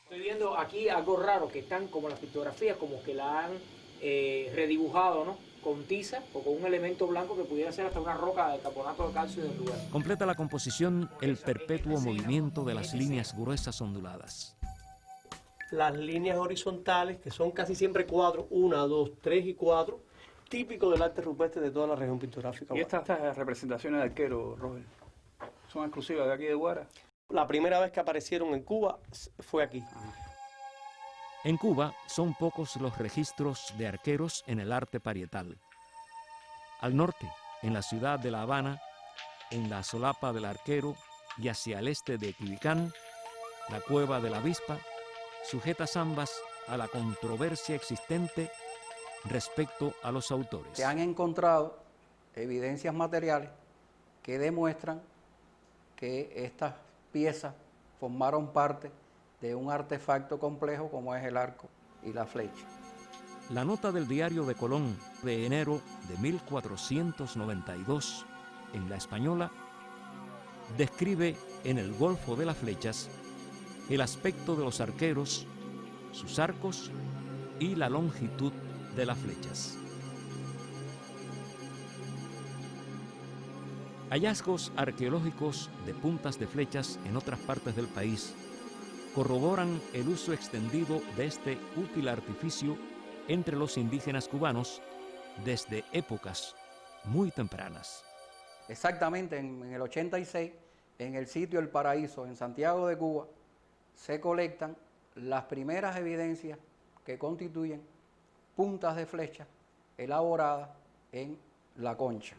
Estoy viendo aquí algo raro, que están como las pictografías, como que la han redibujado, ¿no? Con tiza o con un elemento blanco que pudiera ser hasta una roca de carbonato de calcio del lugar. Completa la composición el perpetuo movimiento de las líneas gruesas onduladas. Las líneas horizontales, que son casi siempre 4, 1, 2, 3 y 4, típico del arte rupestre de toda la región pictográfica. ¿Y estas representaciones de arquero, Roger, son exclusivas de aquí de Guara? La primera vez que aparecieron en Cuba fue aquí. En Cuba son pocos los registros de arqueros en el arte parietal. Al norte, en la ciudad de La Habana, en la solapa del Arquero y hacia el este de Quibicán, la cueva de la Avispa, sujetas ambas a la controversia existente respecto a los autores. Se han encontrado evidencias materiales que demuestran que estas piezas formaron parte de un artefacto complejo como es el arco y la flecha. La nota del diario de Colón de enero de 1492 en La Española describe en el Golfo de las Flechas el aspecto de los arqueros, sus arcos y la longitud de las flechas. Hallazgos arqueológicos de puntas de flechas en otras partes del país corroboran el uso extendido de este útil artificio entre los indígenas cubanos desde épocas muy tempranas. Exactamente en el 86, en el sitio El Paraíso, en Santiago de Cuba, se colectan las primeras evidencias que constituyen puntas de flecha elaboradas en la concha.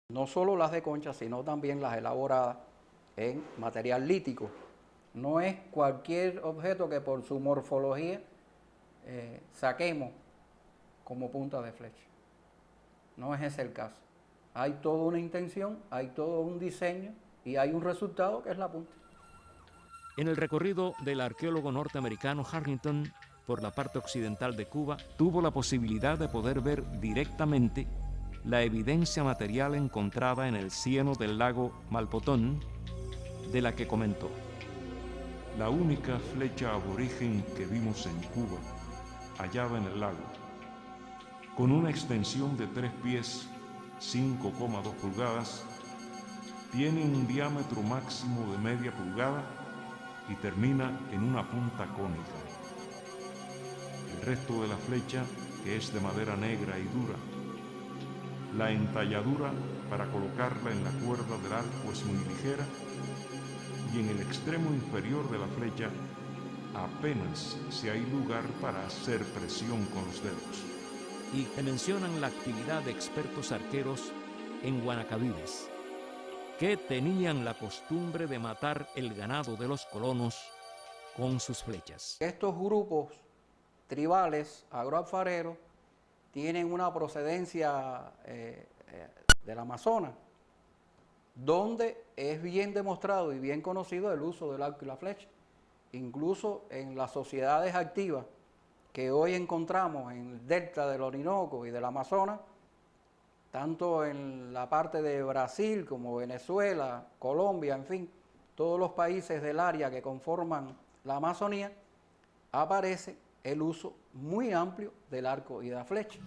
No solo las de concha, sino también las elaboradas en material lítico. No es cualquier objeto que por su morfología saquemos como punta de flecha. No es ese el caso. Hay toda una intención, hay todo un diseño y hay un resultado que es la punta. En el recorrido del arqueólogo norteamericano Harrington por la parte occidental de Cuba, tuvo la posibilidad de poder ver directamente la evidencia material encontrada en el cieno del lago Malpotón, de la que comentó: la única flecha aborigen que vimos en Cuba hallaba en el lago, con una extensión de 3 pies, 5,2 pulgadas, Tiene un diámetro máximo de media pulgada y termina en una punta cónica. El resto de la flecha, que es de madera negra y dura. La entalladura para colocarla en la cuerda del arco es muy ligera y en el extremo inferior de la flecha apenas si hay lugar para hacer presión con los dedos. Y te mencionan la actividad de expertos arqueros en Guanacavives, que tenían la costumbre de matar el ganado de los colonos con sus flechas. Estos grupos tribales agroalfareros tienen una procedencia del Amazonas, donde es bien demostrado y bien conocido el uso del arco y la flecha. Incluso en las sociedades activas que hoy encontramos en el delta del Orinoco y del Amazonas, tanto en la parte de Brasil como Venezuela, Colombia, en fin, todos los países del área que conforman la Amazonía, aparece el uso muy amplio del arco y de la flecha.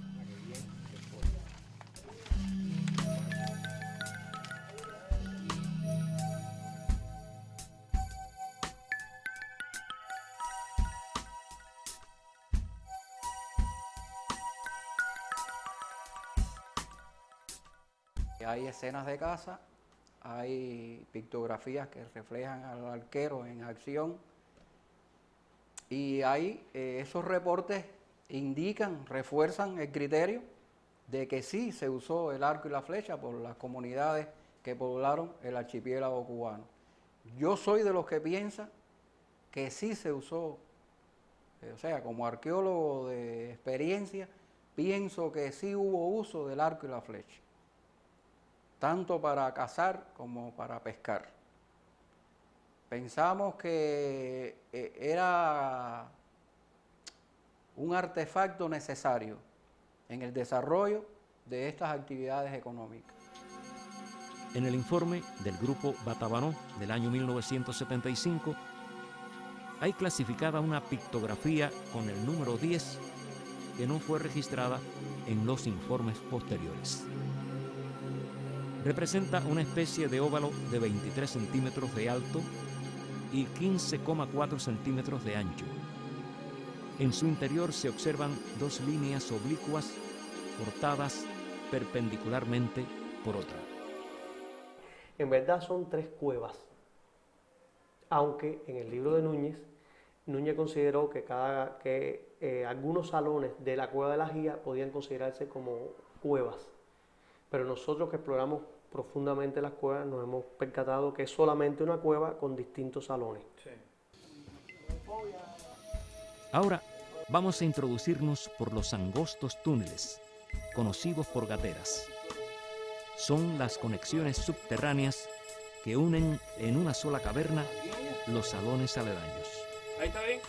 Hay escenas de caza, hay pictografías que reflejan al arquero en acción y hay esos reportes indican, refuerzan el criterio de que sí se usó el arco y la flecha por las comunidades que poblaron el archipiélago cubano. Yo soy de los que piensan que sí se usó, o sea, como arqueólogo de experiencia, pienso que sí hubo uso del arco y la flecha, tanto para cazar como para pescar. Pensamos que era un artefacto necesario en el desarrollo de estas actividades económicas. En el informe del Grupo Batabanó del año 1975, hay clasificada una pictografía con el número 10 que no fue registrada en los informes posteriores. Representa una especie de óvalo de 23 centímetros de alto y 15,4 centímetros de ancho. En su interior se observan dos líneas oblicuas cortadas perpendicularmente por otra. En verdad son 3 cuevas, aunque en el libro de Núñez consideró que algunos salones de la Cueva de la Gía podían considerarse como cuevas. Pero nosotros que exploramos profundamente las cuevas nos hemos percatado que es solamente una cueva con distintos salones. Sí. Ahora vamos a introducirnos por los angostos túneles, conocidos por gateras. Son las conexiones subterráneas que unen en una sola caverna los salones aledaños. Ahí está bien.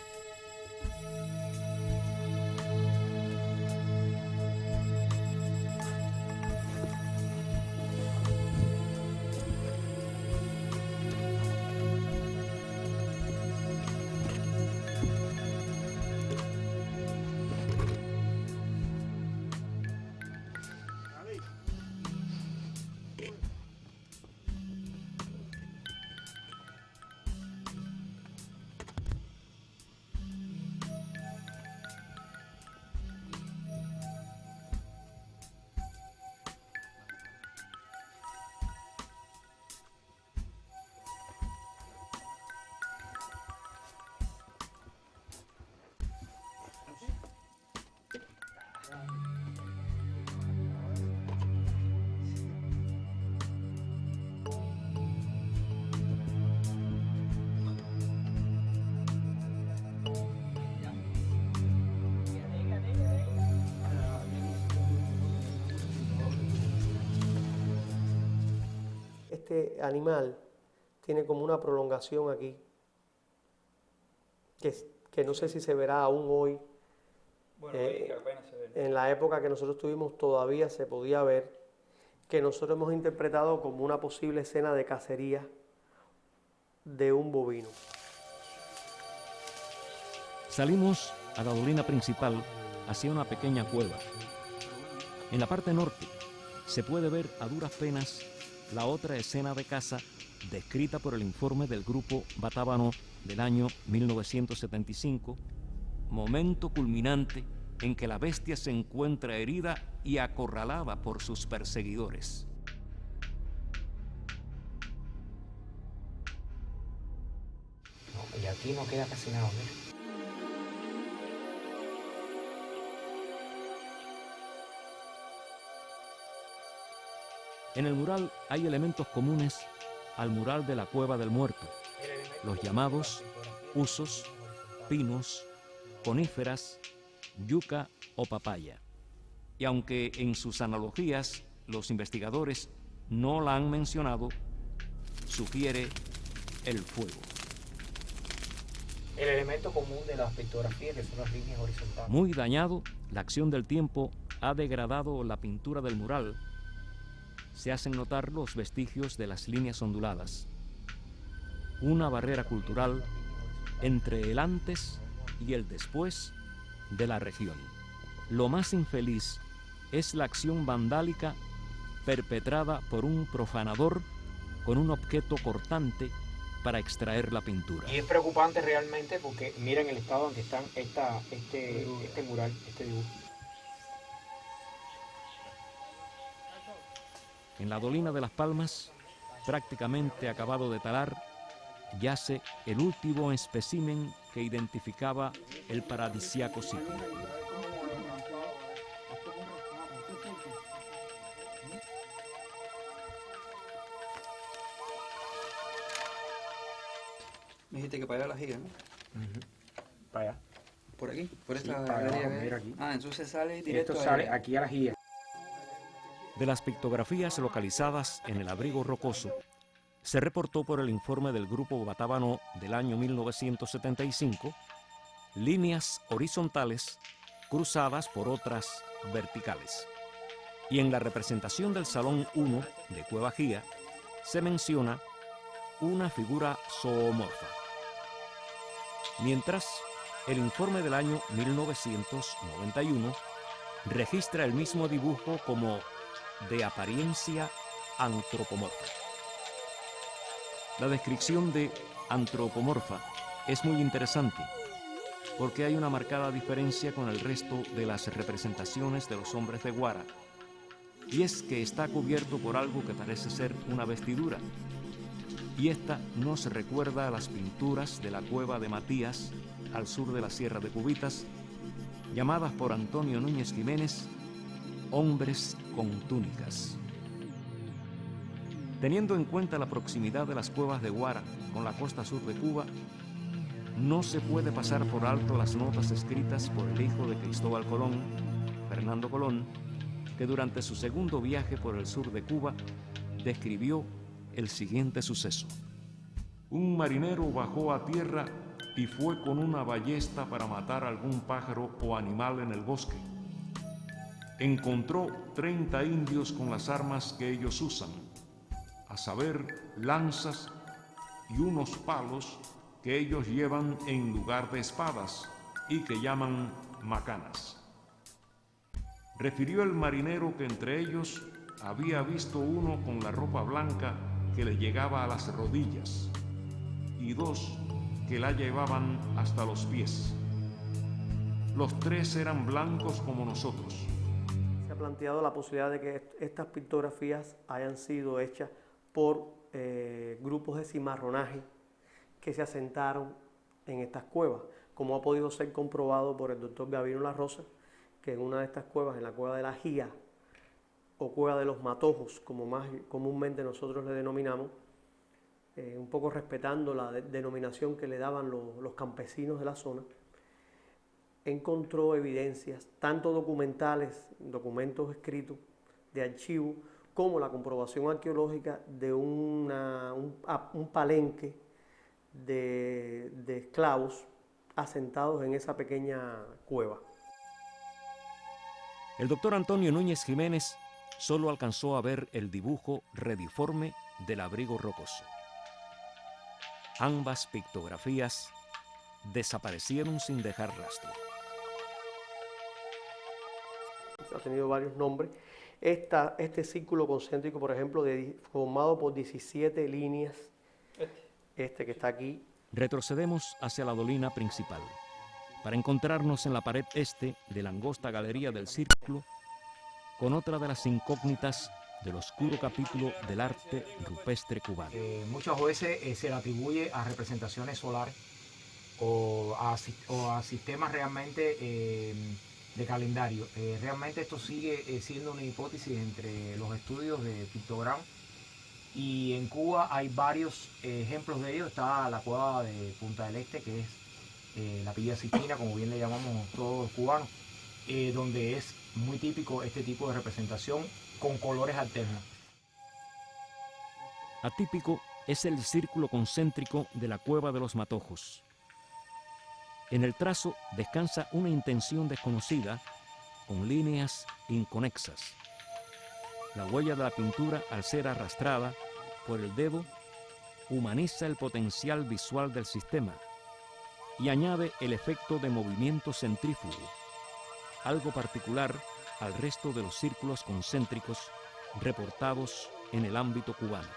Este animal tiene como una prolongación aquí, que no sé si se verá aún hoy. Bueno, ahí apenas se ve. En la época que nosotros tuvimos todavía se podía ver, que nosotros hemos interpretado como una posible escena de cacería de un bovino. Salimos a la dolina principal hacia una pequeña cueva. En la parte norte se puede ver a duras penas la otra escena de caza descrita por el informe del grupo Batábano del año 1975, momento culminante en que la bestia se encuentra herida y acorralada por sus perseguidores. No, y aquí no queda casi nada, mira. En el mural hay elementos comunes al mural de la Cueva del Muerto, los llamados husos, pinos, coníferas, yuca o papaya. Y aunque en sus analogías los investigadores no la han mencionado, sugiere el fuego. El elemento común de las pictografías, que son las líneas horizontales. Muy dañado, la acción del tiempo ha degradado la pintura del mural. Se hacen notar los vestigios de las líneas onduladas, una barrera cultural entre el antes y el después de la región. Lo más infeliz es la acción vandálica perpetrada por un profanador con un objeto cortante para extraer la pintura. Y es preocupante realmente porque miren el estado donde están este mural, este dibujo. En la Dolina de las Palmas, prácticamente acabado de talar, yace el último espécimen que identificaba el paradisíaco sitio. Me dijiste que para allá la giga, ¿no? Para allá. ¿Por aquí? ¿Por esta Sí, para allá, galería? mira aquí. Ah, entonces sale directo Esto sale aquí a la guía. De las pictografías localizadas en el abrigo rocoso, se reportó por el informe del grupo Batábano del año 1975 líneas horizontales cruzadas por otras verticales. Y en la representación del Salón 1 de Cueva Gía se menciona una figura zoomorfa. Mientras, el informe del año 1991 registra el mismo dibujo como de apariencia antropomorfa. La descripción de antropomorfa es muy interesante porque hay una marcada diferencia con el resto de las representaciones de los hombres de Guara, y es que está cubierto por algo que parece ser una vestidura, y esta nos recuerda a las pinturas de la cueva de Matías al sur de la Sierra de Cubitas, llamadas por Antonio Núñez Jiménez hombres con túnicas. Teniendo en cuenta la proximidad de las cuevas de Guara con la costa sur de Cuba, no se puede pasar por alto las notas escritas por el hijo de Cristóbal Colón, Fernando Colón, que durante su segundo viaje por el sur de Cuba describió el siguiente suceso. Un marinero bajó a tierra y fue con una ballesta para matar algún pájaro o animal en el bosque. Encontró 30 indios con las armas que ellos usan, a saber, lanzas y unos palos que ellos llevan en lugar de espadas y que llaman macanas. Refirió el marinero que entre ellos había visto uno con la ropa blanca que le llegaba a las rodillas y dos que la llevaban hasta los pies. Los tres eran blancos como nosotros. Se ha planteado la posibilidad de que estas pictografías hayan sido hechas por grupos de cimarronaje que se asentaron en estas cuevas, como ha podido ser comprobado por el doctor Gabino La Rosa, que en una de estas cuevas, en la cueva de la Gía, o cueva de los Matojos, como más comúnmente nosotros le denominamos, un poco respetando la denominación que le daban los campesinos de la zona, encontró evidencias, tanto documentales, documentos escritos, de archivo, como la comprobación arqueológica de un palenque de esclavos asentados en esa pequeña cueva. El doctor Antonio Núñez Jiménez solo alcanzó a ver el dibujo rediforme del abrigo rocoso. Ambas pictografías desaparecieron sin dejar rastro. Ha tenido varios nombres. Este círculo concéntrico, por ejemplo, formado por 17 líneas, este que está aquí. Retrocedemos hacia la dolina principal, para encontrarnos en la pared este de la angosta galería del círculo, con otra de las incógnitas del oscuro capítulo del arte rupestre cubano. Muchas veces se le atribuye a representaciones solares o a sistemas realmente de calendario. Realmente esto sigue siendo una hipótesis entre los estudios de pictogramas, y en Cuba hay varios ejemplos de ello. Está la cueva de Punta del Este, que es la Pilla Sistina, como bien le llamamos todos los cubanos, donde es muy típico este tipo de representación con colores alternos. Atípico es el círculo concéntrico de la Cueva de los Matojos. En el trazo descansa una intención desconocida con líneas inconexas. La huella de la pintura, al ser arrastrada por el dedo, humaniza el potencial visual del sistema y añade el efecto de movimiento centrífugo, algo particular al resto de los círculos concéntricos reportados en el ámbito cubano.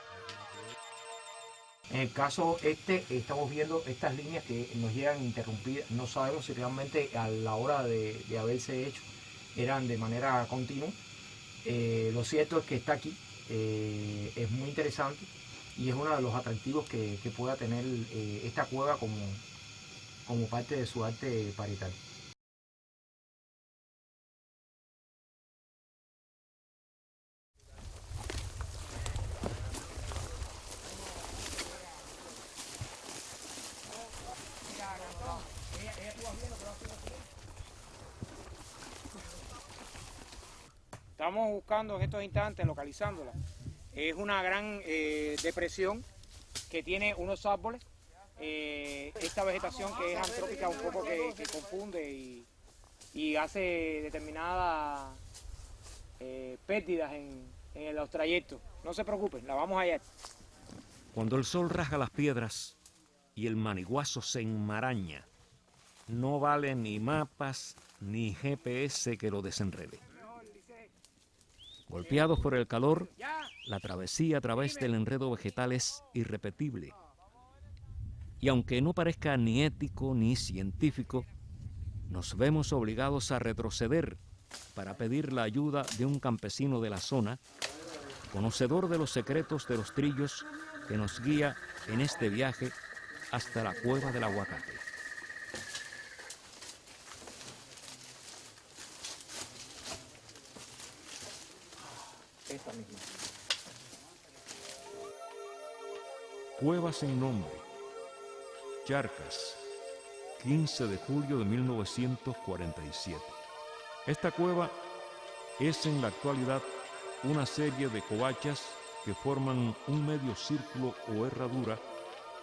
En el caso estamos viendo estas líneas que nos llegan interrumpidas. No sabemos si realmente a la hora de haberse hecho eran de manera continua. Lo cierto es que está aquí, es muy interesante y es uno de los atractivos que pueda tener esta cueva como parte de su arte parietal. Estamos buscando en estos instantes, localizándola. Es una gran depresión que tiene unos árboles, esta vegetación que es antrópica un poco que confunde y hace determinadas pérdidas en los trayectos. No se preocupen, la vamos a hallar. Cuando el sol rasga las piedras y el maniguazo se enmaraña, no vale ni mapas ni GPS que lo desenrede. Golpeados por el calor, la travesía a través del enredo vegetal es irrepetible. Y aunque no parezca ni ético ni científico, nos vemos obligados a retroceder para pedir la ayuda de un campesino de la zona, conocedor de los secretos de los trillos, que nos guía en este viaje hasta la Cueva del Aguacate. Esta misma. Cueva sin nombre. Charcas, 15 de julio de 1947. Esta cueva es en la actualidad una serie de covachas que forman un medio círculo o herradura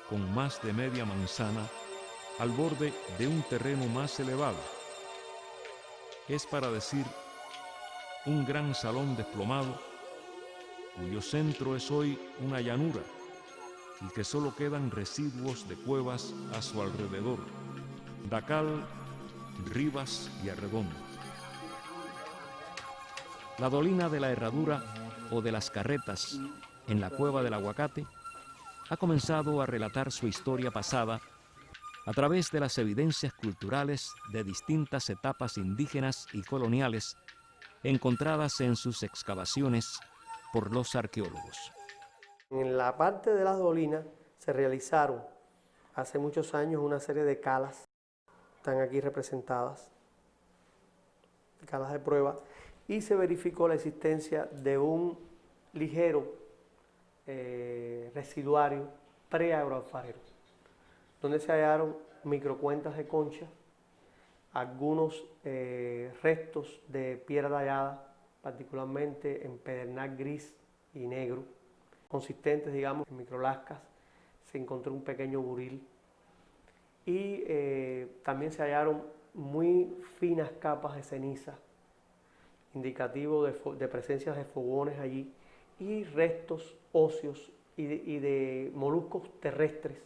con más de media manzana al borde de un terreno más elevado. Es para decir un gran salón desplomado cuyo centro es hoy una llanura y que solo quedan residuos de cuevas a su alrededor, Dacal, Rivas y Arredondo. La dolina de la Herradura o de las Carretas en la Cueva del Aguacate ha comenzado a relatar su historia pasada a través de las evidencias culturales de distintas etapas indígenas y coloniales encontradas en sus excavaciones por los arqueólogos. En la parte de las dolinas se realizaron hace muchos años una serie de calas, están aquí representadas, calas de prueba, y se verificó la existencia de un ligero residuario preagroalfarero, donde se hallaron microcuentas de concha, algunos restos de piedra tallada, particularmente en pedernal gris y negro, consistentes, digamos, en microlascas. Se encontró un pequeño buril y también se hallaron muy finas capas de ceniza, indicativo de presencia de fogones allí, y restos óseos y de moluscos terrestres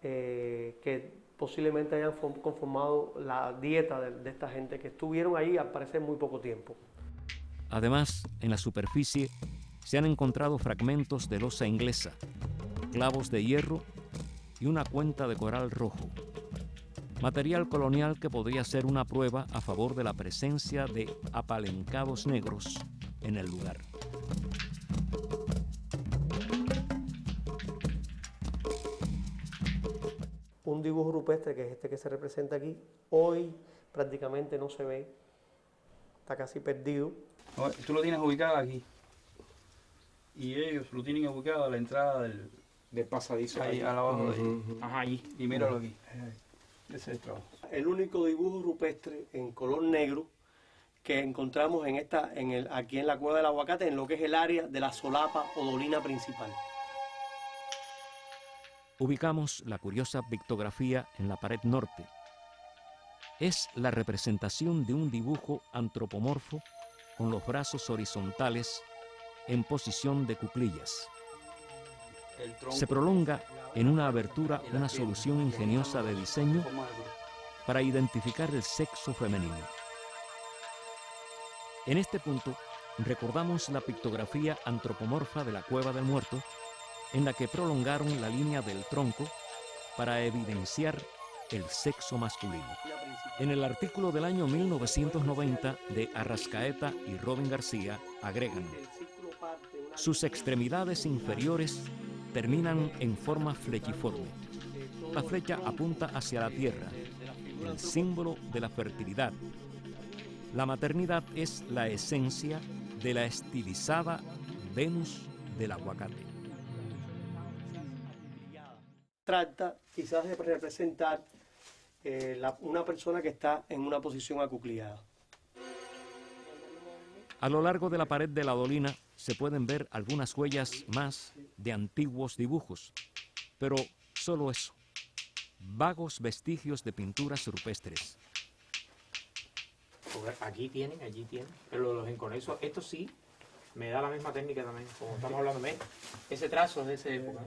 que posiblemente hayan conformado la dieta de esta gente, que estuvieron ahí al parecer muy poco tiempo. Además, en la superficie se han encontrado fragmentos de losa inglesa, clavos de hierro y una cuenta de coral rojo. Material colonial que podría ser una prueba a favor de la presencia de apalencados negros en el lugar. Un dibujo rupestre, que es este que se representa aquí, hoy prácticamente no se ve, está casi perdido. Tú lo tienes ubicado aquí. Y ellos lo tienen ubicado a la entrada del pasadizo. Ahí, al abajo de ahí. Ajá, allí. Y míralo aquí. Ese es el trabajo. El único dibujo rupestre en color negro que encontramos aquí en la Cueva del Aguacate, en lo que es el área de la solapa o dolina principal. Ubicamos la curiosa pictografía en la pared norte. Es la representación de un dibujo antropomorfo con los brazos horizontales en posición de cuclillas. Se prolonga en una abertura una solución ingeniosa de diseño para identificar el sexo femenino. En este punto recordamos la pictografía antropomorfa de la Cueva del Muerto, en la que prolongaron la línea del tronco para evidenciar el sexo masculino. En el artículo del año 1990 de Arrascaeta y Robin García agregan: sus extremidades inferiores terminan en forma flechiforme. La flecha apunta hacia la tierra, el símbolo de la fertilidad. La maternidad es la esencia de la estilizada Venus del Aguacate. Trata quizás de representar una persona que está en una posición acuclillada. A lo largo de la pared de la dolina se pueden ver algunas huellas más de antiguos dibujos, pero solo eso, vagos vestigios de pinturas rupestres. Aquí tienen, allí tienen, pero los enconexos, esto sí, me da la misma técnica también, como estamos hablando de ese trazo es de esa época.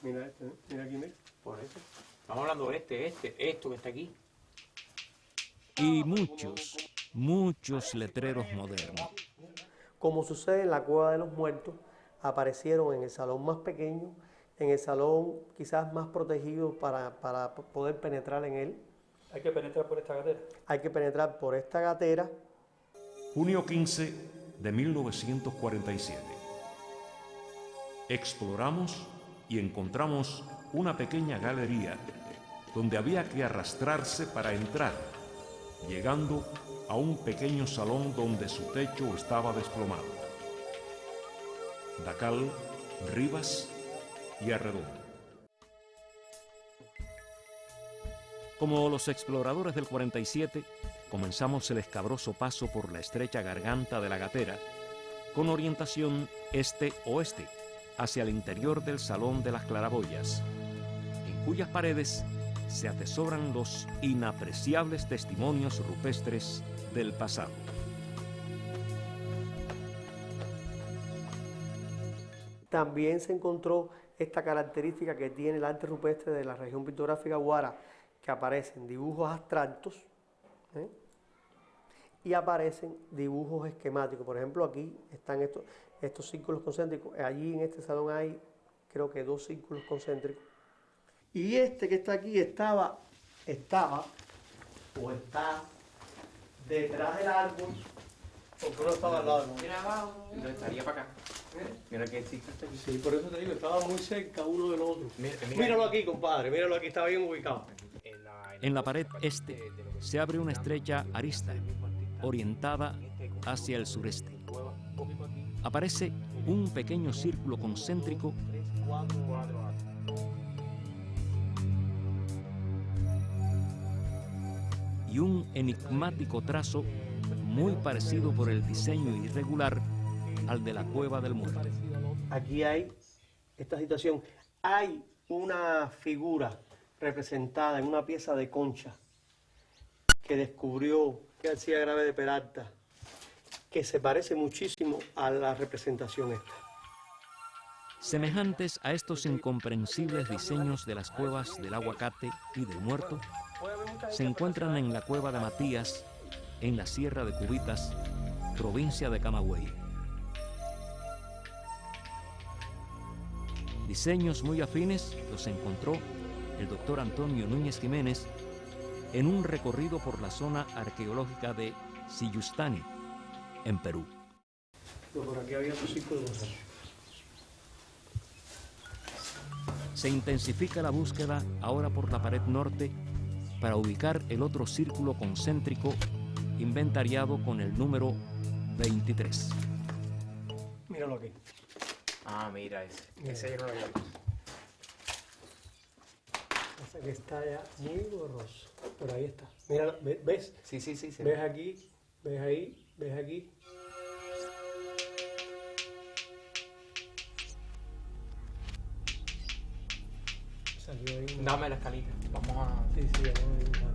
Mira este, mira aquí, mira. Por eso. Estamos hablando de esto que está aquí. Y muchos letreros modernos. Como sucede en la Cueva de los Muertos, aparecieron en el salón más pequeño, en el salón quizás más protegido para poder penetrar en él. Hay que penetrar por esta gatera. Hay que penetrar por esta gatera. Junio 15 de 1947. Exploramos y encontramos una pequeña galería donde había que arrastrarse para entrar, llegando a un pequeño salón donde su techo estaba desplomado. Dacal, Rivas y Arredondo. Como los exploradores del 47, comenzamos el escabroso paso por la estrecha garganta de la gatera, con orientación este-oeste, hacia el interior del Salón de las Claraboyas, en cuyas paredes se atesoran los inapreciables testimonios rupestres del pasado. También se encontró esta característica que tiene el arte rupestre de la región pictográfica Guara, que aparecen dibujos abstractos y aparecen dibujos esquemáticos. Por ejemplo, aquí están estos círculos concéntricos. Allí en este salón hay, creo que 2 círculos concéntricos. Y este que está aquí estaba o está detrás del árbol, porque uno estaba al lado. Mira abajo. Entonces estaría para acá. Mira que ciclo está aquí. Sí, por eso te digo, estaba muy cerca uno del otro. Míralo Míralo aquí, compadre, míralo aquí, está bien ubicado. En la pared este se abre una estrecha arista, orientada hacia el sureste. Aparece un pequeño círculo concéntrico y un enigmático trazo muy parecido por el diseño irregular al de la Cueva del Muerto. Aquí hay esta situación. Hay una figura representada en una pieza de concha que descubrió García Grave de Peralta, que se parece muchísimo a la representación esta. Semejantes a estos incomprensibles diseños de las cuevas del Aguacate y del Muerto, se encuentran en la Cueva de Matías, en la Sierra de Cubitas, provincia de Camagüey. Diseños muy afines los encontró el doctor Antonio Núñez Jiménez en un recorrido por la zona arqueológica de Siyustani, en Perú. Por aquí había un círculo de Gonzalo. Se intensifica la búsqueda ahora por la pared norte para ubicar el otro círculo concéntrico inventariado con el número 23. Míralo aquí. Ah, mira ese. Ese yo no lo había visto. Pasa que está ya muy borroso. Pero ahí está. Mira, ¿ves? Sí. ¿Ves aquí? ¿Ves ahí? ¿Ves aquí? Salió ahí. Dame la escalita. Vamos a... Sí, vamos a dibujar.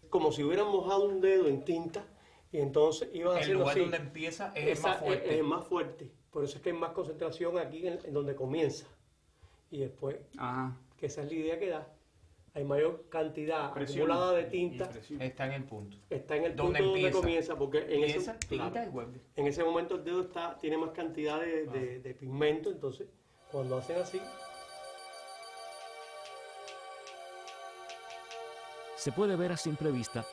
Como si hubieran mojado un dedo en tinta y entonces iban haciendo El lugar así. donde empieza es el más fuerte. Es el más fuerte. Por eso es que hay más concentración aquí en donde comienza. Y después, que esa es la idea que da. Hay mayor cantidad acumulada de tinta. Está en el punto. Está en el punto donde comienza. Porque en ese momento el dedo tiene más cantidad de pigmento. Entonces, cuando hacen así... Se puede ver a simple vista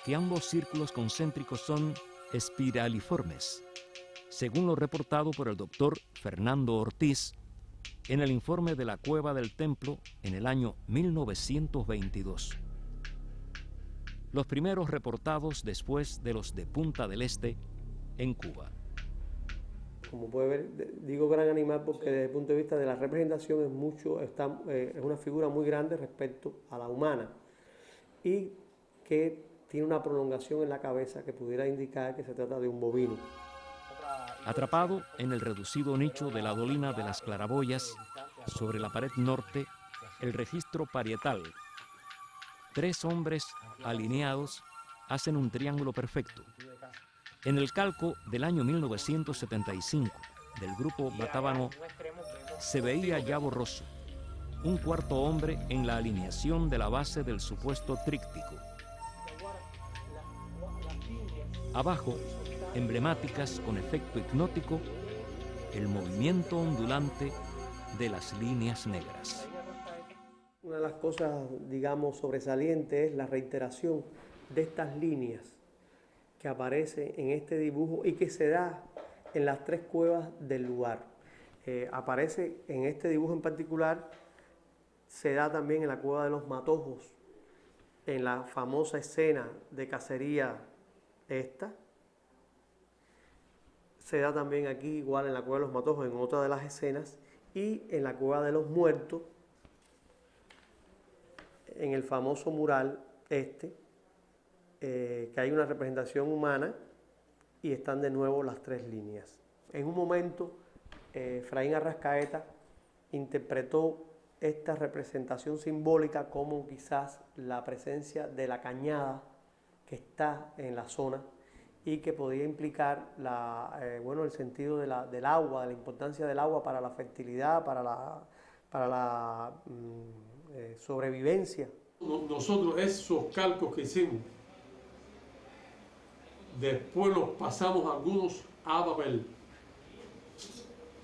que ambos círculos concéntricos son espiraliformes, según lo reportado por el doctor Fernando Ortiz en el informe de la Cueva del Templo en el año 1922. Los primeros reportados después de los de Punta del Este, en Cuba. Como puede ver, digo gran animal porque desde el punto de vista de la representación es una figura muy grande respecto a la humana y que tiene una prolongación en la cabeza que pudiera indicar que se trata de un bovino. Atrapado en el reducido nicho de la Dolina de las Claraboyas, sobre la pared norte, el registro parietal. 3 hombres alineados hacen un triángulo perfecto. En el calco del año 1975 del grupo Batábano se veía ya borroso un cuarto hombre en la alineación de la base del supuesto tríptico. Abajo, emblemáticas con efecto hipnótico, el movimiento ondulante de las líneas negras. Una de las cosas, digamos, sobresalientes es la reiteración de estas líneas que aparece en este dibujo y que se da en las 3 cuevas del lugar. Aparece en este dibujo en particular, se da también en la Cueva de los Matojos, en la famosa escena de cacería esta. Se da también aquí igual en la Cueva de los Matojos en otra de las escenas y en la Cueva de los Muertos, en el famoso mural que hay una representación humana y están de nuevo las 3 líneas. En un momento, Efraín Arrascaeta interpretó esta representación simbólica como quizás la presencia de la cañada que está en la zona y que podía implicar el sentido del agua, de la importancia del agua para la fertilidad, para la sobrevivencia. Nosotros esos calcos que hicimos, después los pasamos algunos a papel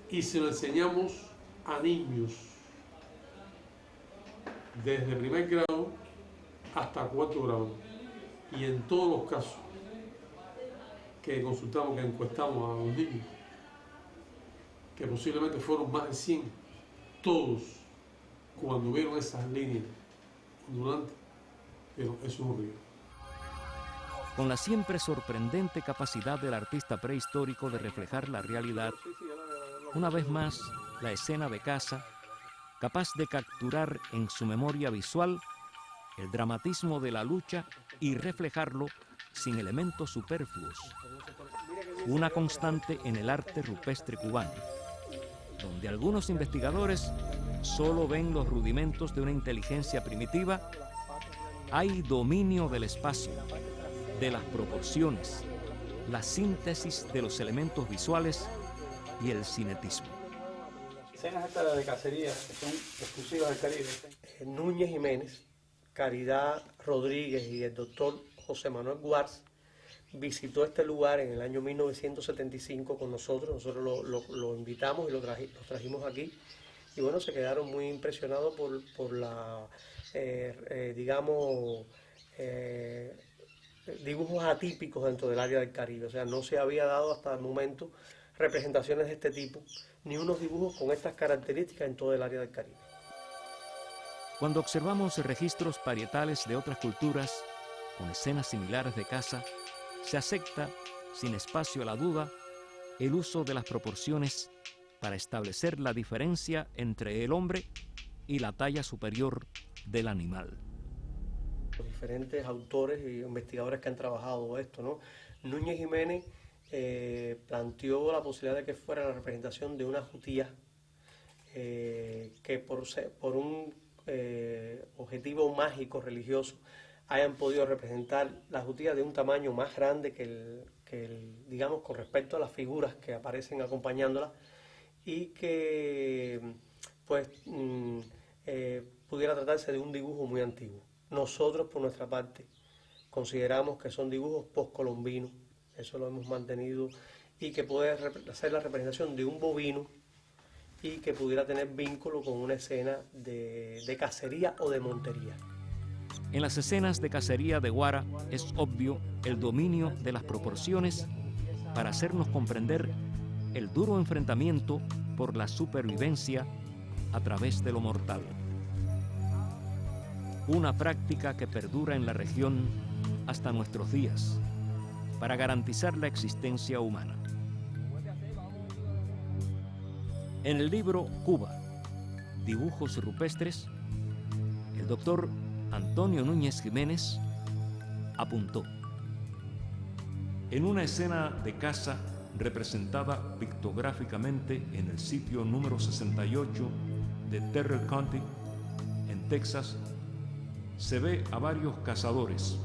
y se lo enseñamos a niños desde primer grado hasta 4º grado, y en todos los casos que consultamos, que encuestamos a los niños, que posiblemente fueron más de 100, todos cuando vieron esas líneas ondulantes, pero eso es un río. Con la siempre sorprendente capacidad del artista prehistórico de reflejar la realidad, una vez más la escena de caza, capaz de capturar en su memoria visual el dramatismo de la lucha y reflejarlo sin elementos superfluos. Una constante en el arte rupestre cubano, donde algunos investigadores solo ven los rudimentos de una inteligencia primitiva, hay dominio del espacio, de las proporciones, la síntesis de los elementos visuales y el cinetismo. Escenas estas de cacería que son exclusivas del Caribe. Núñez Jiménez, Caridad Rodríguez y el doctor José Manuel Guarz visitó este lugar en el año 1975 con nosotros lo invitamos y los trajimos aquí, y bueno, se quedaron muy impresionados por la, digamos, dibujos atípicos dentro del área del Caribe. O sea, no se había dado hasta el momento representaciones de este tipo, ni unos dibujos con estas características en todo el área del Caribe. Cuando observamos registros parietales de otras culturas, con escenas similares de caza, se acepta, sin espacio a la duda, el uso de las proporciones para establecer la diferencia entre el hombre y la talla superior del animal. Los diferentes autores y investigadores que han trabajado esto, ¿no? Núñez Jiménez planteó la posibilidad de que fuera la representación de una jutía que por un objetivo mágico religioso hayan podido representar la jutía de un tamaño más grande que digamos, con respecto a las figuras que aparecen acompañándola, y que pues pudiera tratarse de un dibujo muy antiguo. Nosotros, por nuestra parte, consideramos que son dibujos postcolombinos, eso lo hemos mantenido, y que puede ser la representación de un bovino y que pudiera tener vínculo con una escena de cacería o de montería. En las escenas de cacería de Guara es obvio el dominio de las proporciones para hacernos comprender el duro enfrentamiento por la supervivencia a través de lo mortal. Una práctica que perdura en la región hasta nuestros días para garantizar la existencia humana. En el libro Cuba, Dibujos rupestres, el doctor Antonio Núñez Jiménez apuntó: en una escena de caza representada pictográficamente en el sitio número 68 de Terrell County, en Texas, se ve a varios cazadores.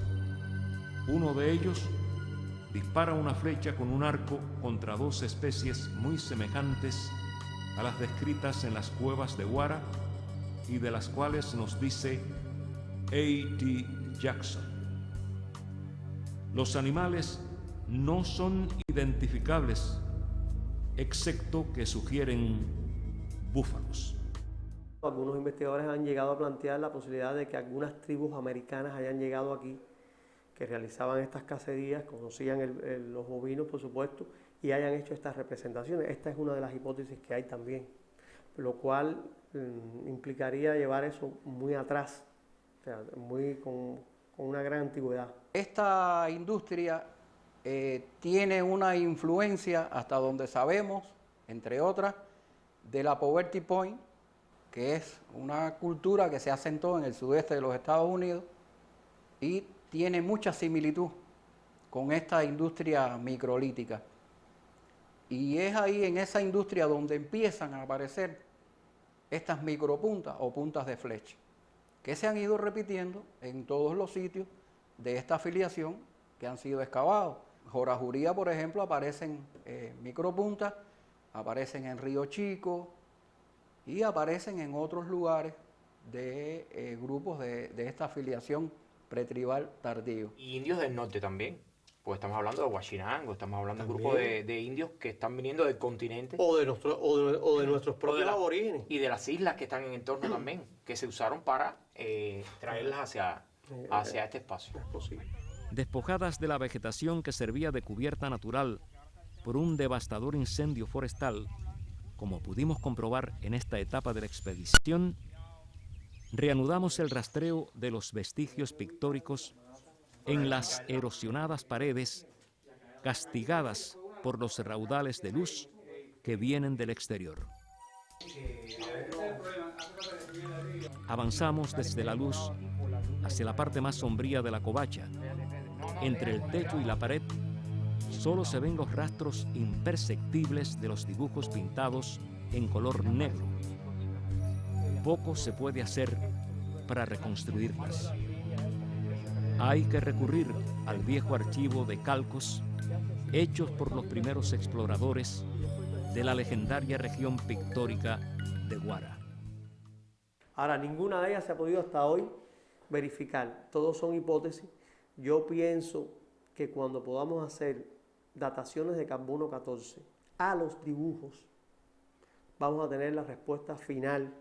Uno de ellos dispara una flecha con un arco contra dos especies muy semejantes a las descritas en las cuevas de Guara y de las cuales nos dice A.T. Jackson. Los animales no son identificables, excepto que sugieren búfalos. Algunos investigadores han llegado a plantear la posibilidad de que algunas tribus americanas hayan llegado aquí, que realizaban estas cacerías, conocían los bovinos, por supuesto, y hayan hecho estas representaciones. Esta es una de las hipótesis que hay también, lo cual implicaría llevar eso muy atrás, o sea, con una gran antigüedad. Esta industria tiene una influencia, hasta donde sabemos, entre otras, de la Poverty Point, que es una cultura que se asentó en el sudeste de los Estados Unidos y tiene mucha similitud con esta industria microlítica. Y es ahí, en esa industria, donde empiezan a aparecer estas micropuntas o puntas de flecha, que se han ido repitiendo en todos los sitios de esta afiliación que han sido excavados. Jorajuría, por ejemplo, aparecen micropuntas, aparecen en Río Chico y aparecen en otros lugares de grupos de esta afiliación pretribal tardío. Y indios del norte también, pues estamos hablando de Huachinango, estamos hablando de un grupo de indios que están viniendo del continente. O de nuestros propios aborígenes. Y de las islas que están en entorno también, que se usaron para traerlas hacia este espacio. Es posible. Despojadas de la vegetación que servía de cubierta natural por un devastador incendio forestal, como pudimos comprobar en esta etapa de la expedición, reanudamos el rastreo de los vestigios pictóricos en las erosionadas paredes castigadas por los raudales de luz que vienen del exterior. Avanzamos desde la luz hacia la parte más sombría de la covacha. Entre el techo y la pared solo se ven los rastros imperceptibles de los dibujos pintados en color negro. Poco se puede hacer para reconstruirlas. Hay que recurrir al viejo archivo de calcos hechos por los primeros exploradores de la legendaria región pictórica de Guara. Ahora, ninguna de ellas se ha podido hasta hoy verificar. Todos son hipótesis. Yo pienso que cuando podamos hacer dataciones de carbono 14 a los dibujos, vamos a tener la respuesta final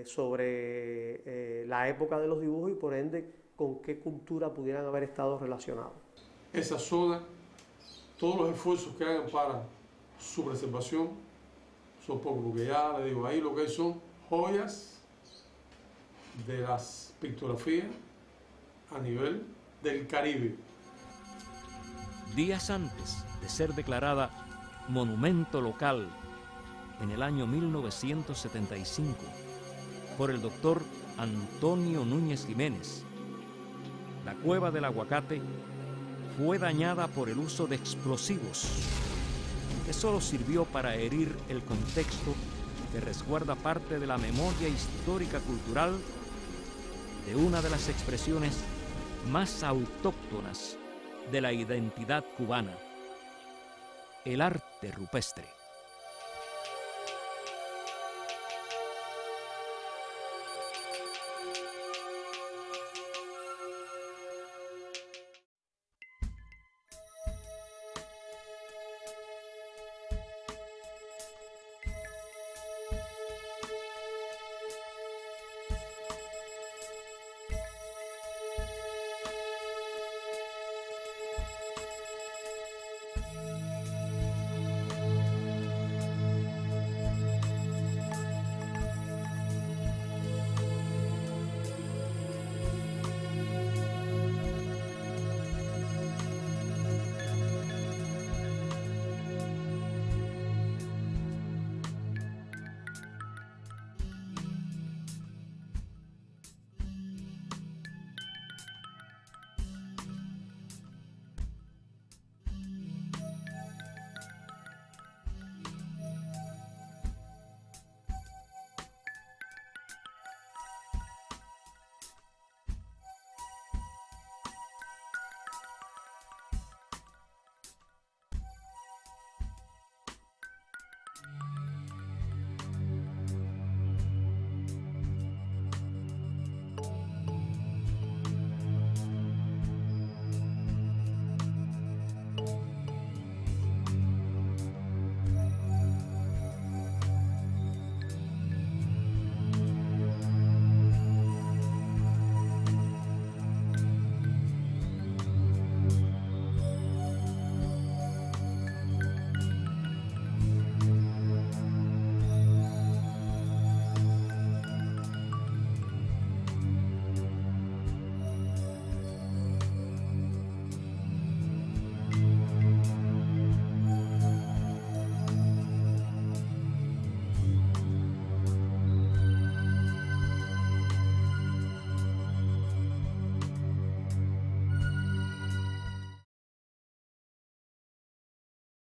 sobre la época de los dibujos y por ende con qué cultura pudieran haber estado relacionados. Esa zona, todos los esfuerzos que hagan para su preservación son pocos, porque ya le digo, ahí lo que hay son joyas de las pictografías a nivel del Caribe. Días antes de ser declarada monumento local en el año 1975 por el doctor Antonio Núñez Jiménez, la cueva del Aguacate fue dañada por el uso de explosivos, que solo sirvió para herir el contexto que resguarda parte de la memoria histórica cultural de una de las expresiones más autóctonas de la identidad cubana, el arte rupestre.